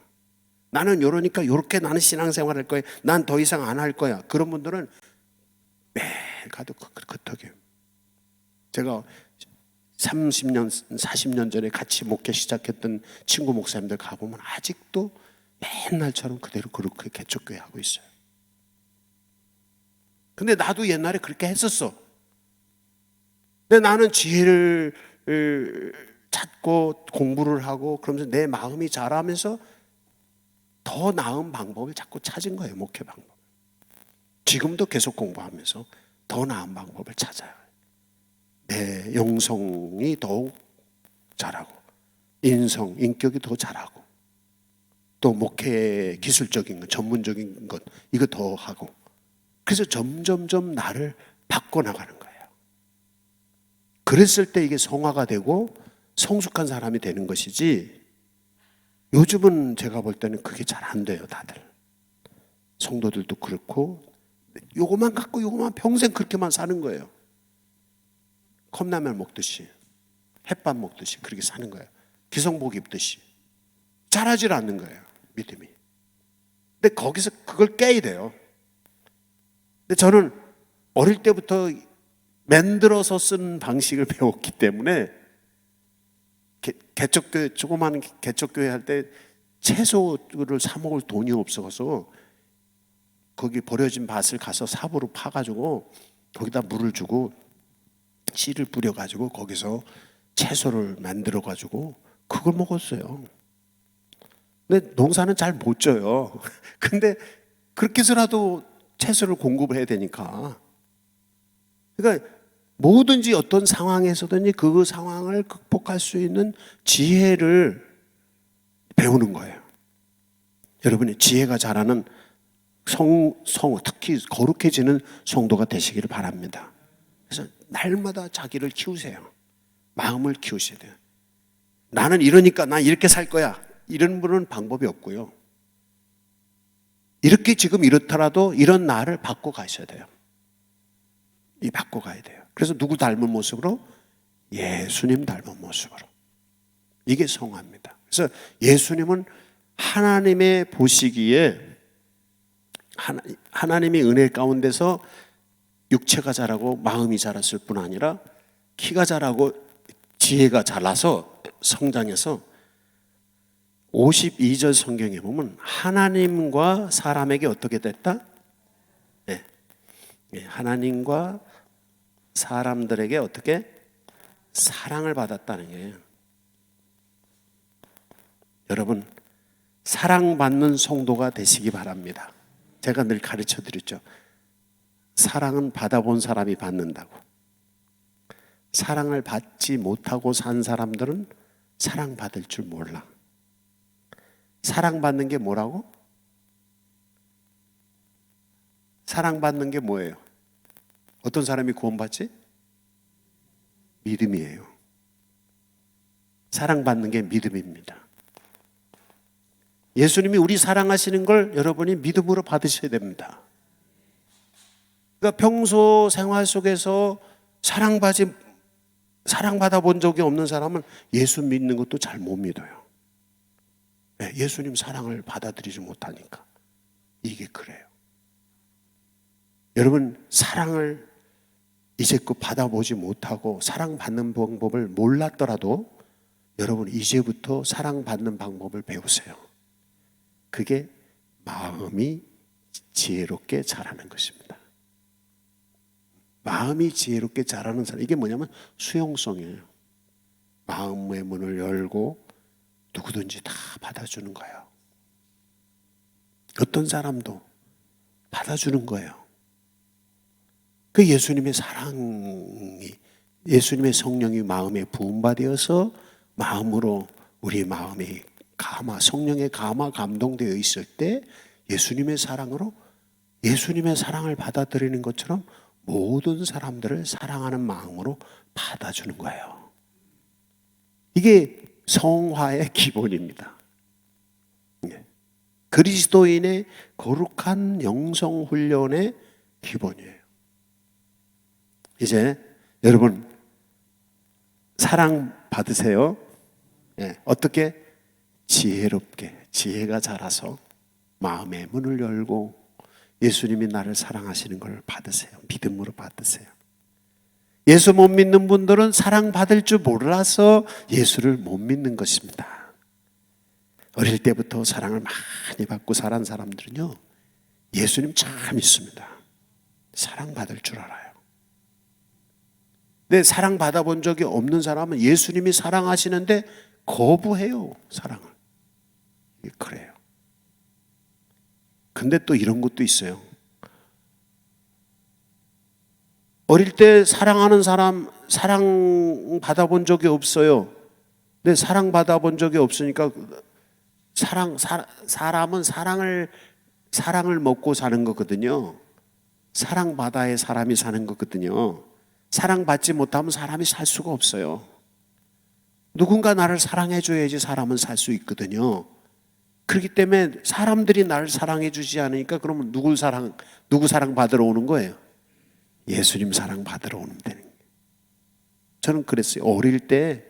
나는 이러니까 이렇게 나는 신앙생활 할 거야. 난 더 이상 안 할 거야. 그런 분들은 매일 가도 그렇게. 제가 30년, 40년 전에 같이 목회 시작했던 친구 목사님들 가보면 아직도 맨날처럼 그대로 그렇게 개척교회 하고 있어요. 근데 나도 옛날에 그렇게 했었어. 근데 나는 지혜를 찾고 공부를 하고 그러면서 내 마음이 자라면서 더 나은 방법을 자꾸 찾은 거예요. 목회 방법. 지금도 계속 공부하면서 더 나은 방법을 찾아요. 내 영성이 더욱 자라고 인격이 더 자라고 또 목회 기술적인 것, 전문적인 것 이거 더 하고 그래서 점점점 나를 바꿔나가는 거예요. 그랬을 때 이게 성화가 되고 성숙한 사람이 되는 것이지 요즘은 제가 볼 때는 그게 잘 안 돼요. 다들 성도들도 그렇고 요것만 갖고 요것만 평생 그렇게만 사는 거예요. 컵라면 먹듯이 햇밥 먹듯이 그렇게 사는 거예요. 기성복 입듯이 자라질 않는 거예요. 믿음이. 근데 거기서 그걸 깨야 돼요. 근데 저는 어릴 때부터 만들어서 쓰는 방식을 배웠기 때문에 개척교회 조그마한 개척교회 할 때 채소를 사 먹을 돈이 없어서 거기 버려진 밭을 가서 삽으로 파가지고 거기다 물을 주고 씨를 뿌려가지고 거기서 채소를 만들어가지고 그걸 먹었어요. 근데 농사는 잘 못 져요. 근데 그렇게 해서라도 채소를 공급을 해야 되니까. 그러니까 뭐든지 어떤 상황에서든지 그 상황을 극복할 수 있는 지혜를 배우는 거예요. 여러분이 지혜가 자라는 특히 거룩해지는 성도가 되시기를 바랍니다. 그래서 날마다 자기를 키우세요. 마음을 키우셔야 돼요. 나는 이러니까 나 이렇게 살 거야. 이런 분은 방법이 없고요. 이렇게 지금 이렇더라도 이런 나를 바꿔 가셔야 돼요. 바꿔 가야 돼요. 그래서 누구 닮은 모습으로? 예수님 닮은 모습으로. 이게 성화입니다. 그래서 예수님은 하나님의 보시기에 하나님의 은혜 가운데서 육체가 자라고 마음이 자랐을 뿐 아니라 키가 자라고 지혜가 자라서 성장해서 52절 성경에 보면 하나님과 사람에게 어떻게 됐다? 네. 하나님과 사람들에게 어떻게? 사랑을 받았다는 거예요. 여러분, 사랑받는 성도가 되시기 바랍니다. 제가 늘 가르쳐 드렸죠. 사랑은 받아본 사람이 받는다고. 사랑을 받지 못하고 산 사람들은 사랑받을 줄 몰라. 사랑받는 게 뭐라고? 사랑받는 게 뭐예요? 어떤 사람이 구원받지? 믿음이에요. 사랑받는 게 믿음입니다. 예수님이 우리 사랑하시는 걸 여러분이 믿음으로 받으셔야 됩니다. 그러니까 평소 생활 속에서 사랑받아 본 적이 없는 사람은 예수 믿는 것도 잘 못 믿어요. 예수님 사랑을 받아들이지 못하니까. 이게 그래요. 여러분, 사랑을 이제껏 받아보지 못하고 사랑받는 방법을 몰랐더라도 여러분 이제부터 사랑받는 방법을 배우세요. 그게 마음이 지혜롭게 자라는 것입니다. 마음이 지혜롭게 자라는 사람, 이게 뭐냐면 수용성이에요. 마음의 문을 열고 누구든지 다 받아주는 거예요. 어떤 사람도 받아주는 거예요. 그 예수님의 사랑이, 예수님의 성령이 마음에 부음받아서 마음으로 우리 마음이 성령의 감동되어 있을 때 예수님의 사랑으로 예수님의 사랑을 받아들이는 것처럼 모든 사람들을 사랑하는 마음으로 받아주는 거예요. 이게 성화의 기본입니다. 그리스도인의 거룩한 영성 훈련의 기본이에요. 이제 여러분 사랑 받으세요. 어떻게? 지혜롭게, 지혜가 자라서 마음의 문을 열고 예수님이 나를 사랑하시는 걸 받으세요. 믿음으로 받으세요. 예수 못 믿는 분들은 사랑받을 줄 몰라서 예수를 못 믿는 것입니다. 어릴 때부터 사랑을 많이 받고 자란 사람들은요, 예수님 참 믿습니다. 사랑받을 줄 알아요. 근데 사랑받아 본 적이 없는 사람은 예수님이 사랑하시는데 거부해요, 사랑을. 그래요. 근데 또 이런 것도 있어요. 어릴 때 사랑하는 사람, 사랑 받아본 적이 없어요. 근데 사랑 받아본 적이 없으니까 사람은 사랑을 먹고 사는 거거든요. 사랑받아야 사람이 사는 거거든요. 사랑받지 못하면 사람이 살 수가 없어요. 누군가 나를 사랑해 줘야지 사람은 살 수 있거든요. 그렇기 때문에 사람들이 나를 사랑해 주지 않으니까 그러면 누구 사랑 받으러 오는 거예요? 예수님 사랑 받으러 오면 되는 거예요. 저는 그랬어요. 어릴 때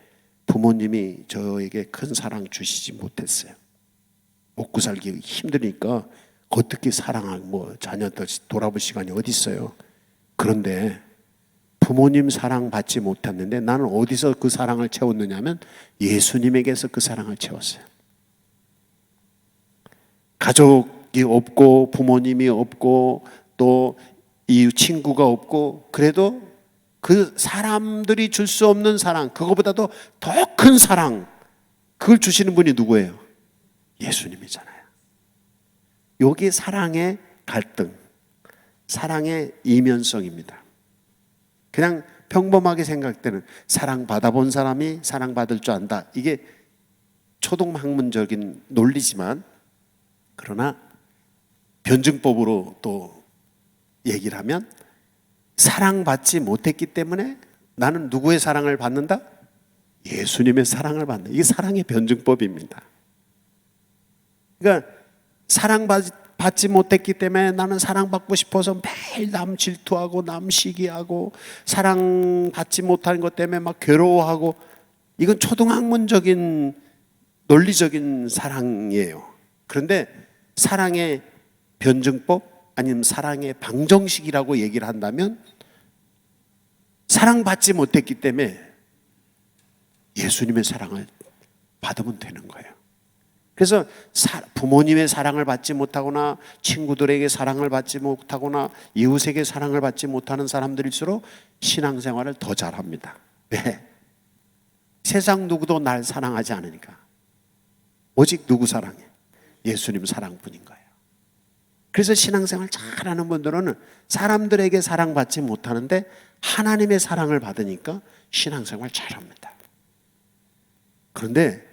부모님이 저에게 큰 사랑 주시지 못했어요. 먹고 살기 힘드니까 어떻게 자녀들 돌아볼 시간이 어디 있어요. 그런데 부모님 사랑 받지 못했는데 나는 어디서 그 사랑을 채웠느냐면 예수님에게서 그 사랑을 채웠어요. 가족이 없고 부모님이 없고 또 이웃 친구가 없고 그래도 그 사람들이 줄 수 없는 사랑, 그거보다도 더 큰 사랑, 그걸 주시는 분이 누구예요? 예수님이잖아요. 여기 사랑의 갈등, 사랑의 이면성입니다. 그냥 평범하게 생각되는 사랑 받아본 사람이 사랑 받을 줄 안다, 이게 초등학문적인 논리지만, 그러나 변증법으로 또 얘기를 하면 사랑받지 못했기 때문에 나는 누구의 사랑을 받는다? 예수님의 사랑을 받는다. 이게 사랑의 변증법입니다. 그러니까 사랑받지 못했기 때문에 나는 사랑받고 싶어서 매일 남 질투하고 남 시기하고 사랑받지 못하는 것 때문에 막 괴로워하고, 이건 초등학문적인 논리적인 사랑이에요. 그런데 사랑의 변증법, 아니면 사랑의 방정식이라고 얘기를 한다면, 사랑받지 못했기 때문에 예수님의 사랑을 받으면 되는 거예요. 그래서 부모님의 사랑을 받지 못하거나 친구들에게 사랑을 받지 못하거나 이웃에게 사랑을 받지 못하는 사람들일수록 신앙생활을 더 잘합니다. 왜? 세상 누구도 날 사랑하지 않으니까. 오직 누구 사랑해? 예수님 사랑뿐인 거예요. 그래서 신앙생활 잘하는 분들은 사람들에게 사랑받지 못하는데 하나님의 사랑을 받으니까 신앙생활 잘합니다. 그런데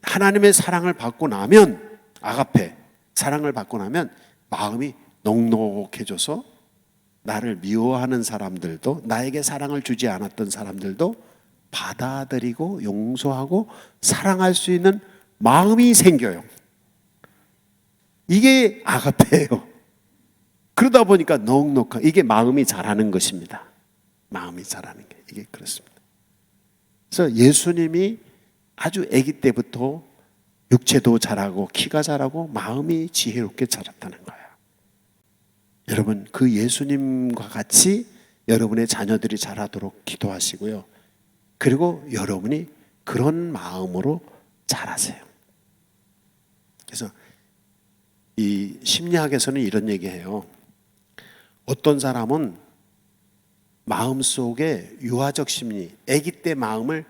하나님의 사랑을 받고 나면, 아가페 사랑을 받고 나면 마음이 넉넉해져서 나를 미워하는 사람들도, 나에게 사랑을 주지 않았던 사람들도 받아들이고 용서하고 사랑할 수 있는 마음이 생겨요. 이게 아가페예요. 그러다 보니까 넉넉한, 이게 마음이 자라는 것입니다. 마음이 자라는 게 이게 그렇습니다. 그래서 예수님이 아주 아기 때부터 육체도 자라고 키가 자라고 마음이 지혜롭게 자랐다는 거예요. 여러분, 그 예수님과 같이 여러분의 자녀들이 자라도록 기도하시고요. 그리고 여러분이 그런 마음으로 자라세요. 그래서 이 심리학에서는 이런 얘기해요. 어떤 사람은 마음속에 유아적 심리, 아기 때 마음을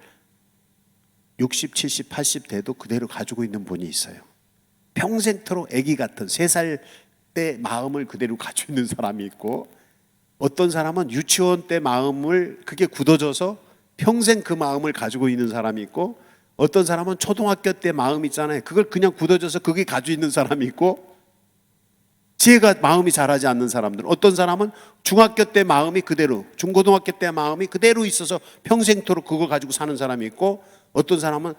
60, 70, 80 돼도 그대로 가지고 있는 분이 있어요. 평생토록 아기 같은 3살 때 마음을 그대로 가지고 있는 사람이 있고, 어떤 사람은 유치원 때 마음을 그게 굳어져서 평생 그 마음을 가지고 있는 사람이 있고, 어떤 사람은 초등학교 때 마음 있잖아요. 그걸 그냥 굳어져서 그게 가지고 있는 사람이 있고, 지혜가 마음이 자라지 않는 사람들, 어떤 사람은 중학교 때 마음이 그대로, 중고등학교 때 마음이 그대로 있어서 평생토록 그걸 가지고 사는 사람이 있고, 어떤 사람은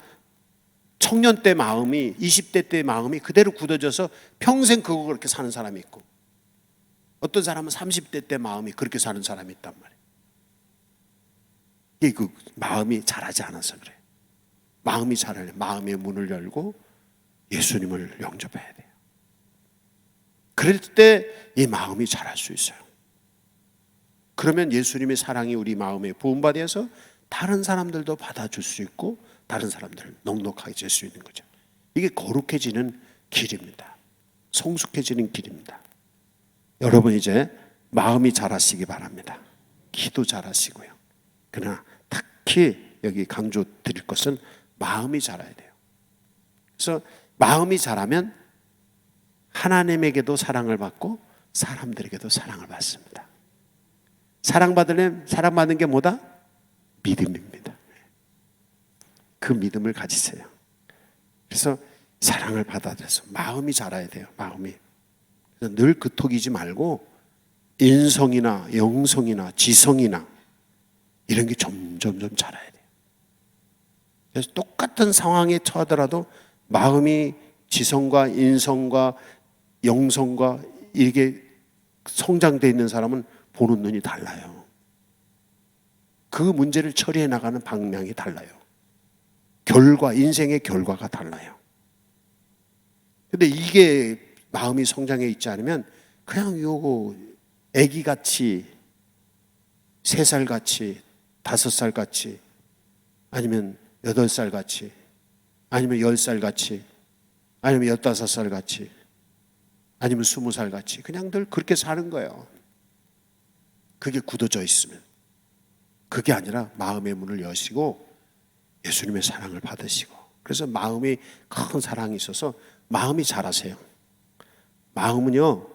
청년 때 마음이, 20대 때 마음이 그대로 굳어져서 평생 그거 그렇게 사는 사람이 있고, 어떤 사람은 30대 때 마음이 그렇게 사는 사람이 있단 말이에요. 이게 그 마음이 자라지 않아서 그래요. 마음이 자라려면 마음의 문을 열고 예수님을 영접해야 돼요. 그럴 때 이 마음이 자랄 수 있어요. 그러면 예수님의 사랑이 우리 마음에 부음받아서 다른 사람들도 받아줄 수 있고 다른 사람들을 넉넉하게 질 수 있는 거죠. 이게 거룩해지는 길입니다. 성숙해지는 길입니다. 여러분 이제 마음이 자라시기 바랍니다. 기도 잘하시고요. 그러나 특히 여기 강조 드릴 것은 마음이 자라야 돼요. 그래서 마음이 자라면 하나님에게도 사랑을 받고 사람들에게도 사랑을 받습니다. 사랑받으려면 사랑받는 게 뭐다? 믿음입니다. 그 믿음을 가지세요. 그래서 사랑을 받아들여서 마음이 자라야 돼요. 마음이. 그래서 늘 그토기지 말고 인성이나 영성이나 지성이나 이런 게 점점 자라야 돼요. 그래서 똑같은 상황에 처하더라도 마음이 지성과 인성과 영성과 이게 성장되어 있는 사람은 보는 눈이 달라요. 그 문제를 처리해 나가는 방향이 달라요. 인생의 결과가 달라요. 근데 이게 마음이 성장해 있지 않으면 그냥 요거 애기같이 3살같이 5살같이 아니면 8살같이 아니면 10살같이 아니면 15살같이 아니면 20살같이 그냥 늘 그렇게 사는 거예요. 그게 굳어져 있으면. 그게 아니라 마음의 문을 여시고 예수님의 사랑을 받으시고, 그래서 마음이 큰 사랑이 있어서 마음이 자라세요. 마음은요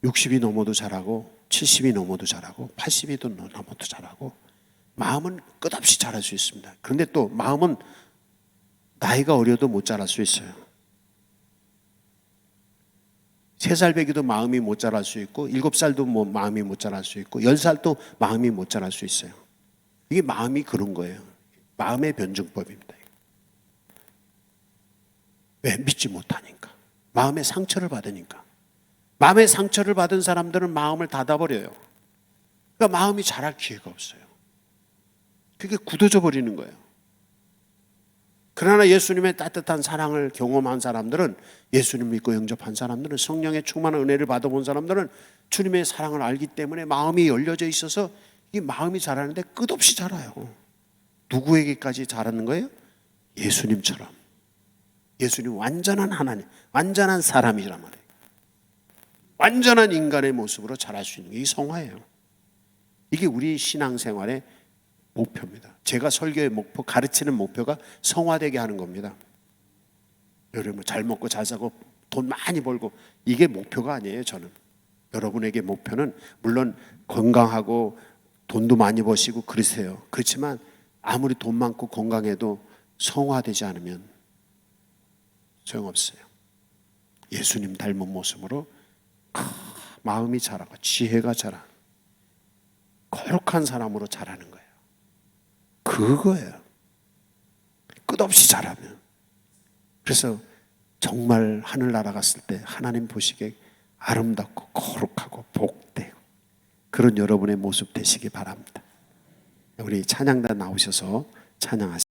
60이 넘어도 자라고 70이 넘어도 자라고 80이 넘어도 자라고, 마음은 끝없이 자랄 수 있습니다. 그런데 또 마음은 나이가 어려도 못 자랄 수 있어요. 3살 배기도 마음이 못 자랄 수 있고 7살도 마음이 못 자랄 수 있고 10살도 마음이 못 자랄 수 있어요. 이게 마음이 그런 거예요. 마음의 변증법입니다. 왜? 믿지 못하니까. 마음의 상처를 받으니까. 마음의 상처를 받은 사람들은 마음을 닫아버려요. 그러니까 마음이 자랄 기회가 없어요. 그게 굳어져 버리는 거예요. 그러나 예수님의 따뜻한 사랑을 경험한 사람들은, 예수님 믿고 영접한 사람들은, 성령의 충만한 은혜를 받아본 사람들은 주님의 사랑을 알기 때문에 마음이 열려져 있어서 이 마음이 자라는데 끝없이 자라요. 누구에게까지 자라는 거예요? 예수님처럼. 예수님 완전한 하나님, 완전한 사람이란 말이에요. 완전한 인간의 모습으로 자랄 수 있는 게 이 성화예요. 이게 우리 신앙생활의 목표입니다. 제가 설교의 목표, 가르치는 목표가 성화되게 하는 겁니다. 여러분 잘 먹고 잘 사고 돈 많이 벌고 이게 목표가 아니에요. 저는 여러분에게 목표는 물론 건강하고 돈도 많이 버시고 그러세요. 그렇지만 아무리 돈 많고 건강해도 성화되지 않으면 소용없어요. 예수님 닮은 모습으로 마음이 자라고 지혜가 자라, 거룩한 사람으로 자라는 거예요. 그거예요. 끝없이 자라면. 그래서 정말 하늘나라 갔을 때 하나님 보시기에 아름답고 거룩하고 복되고 그런 여러분의 모습 되시기 바랍니다. 우리 찬양단 나오셔서 찬양하세요.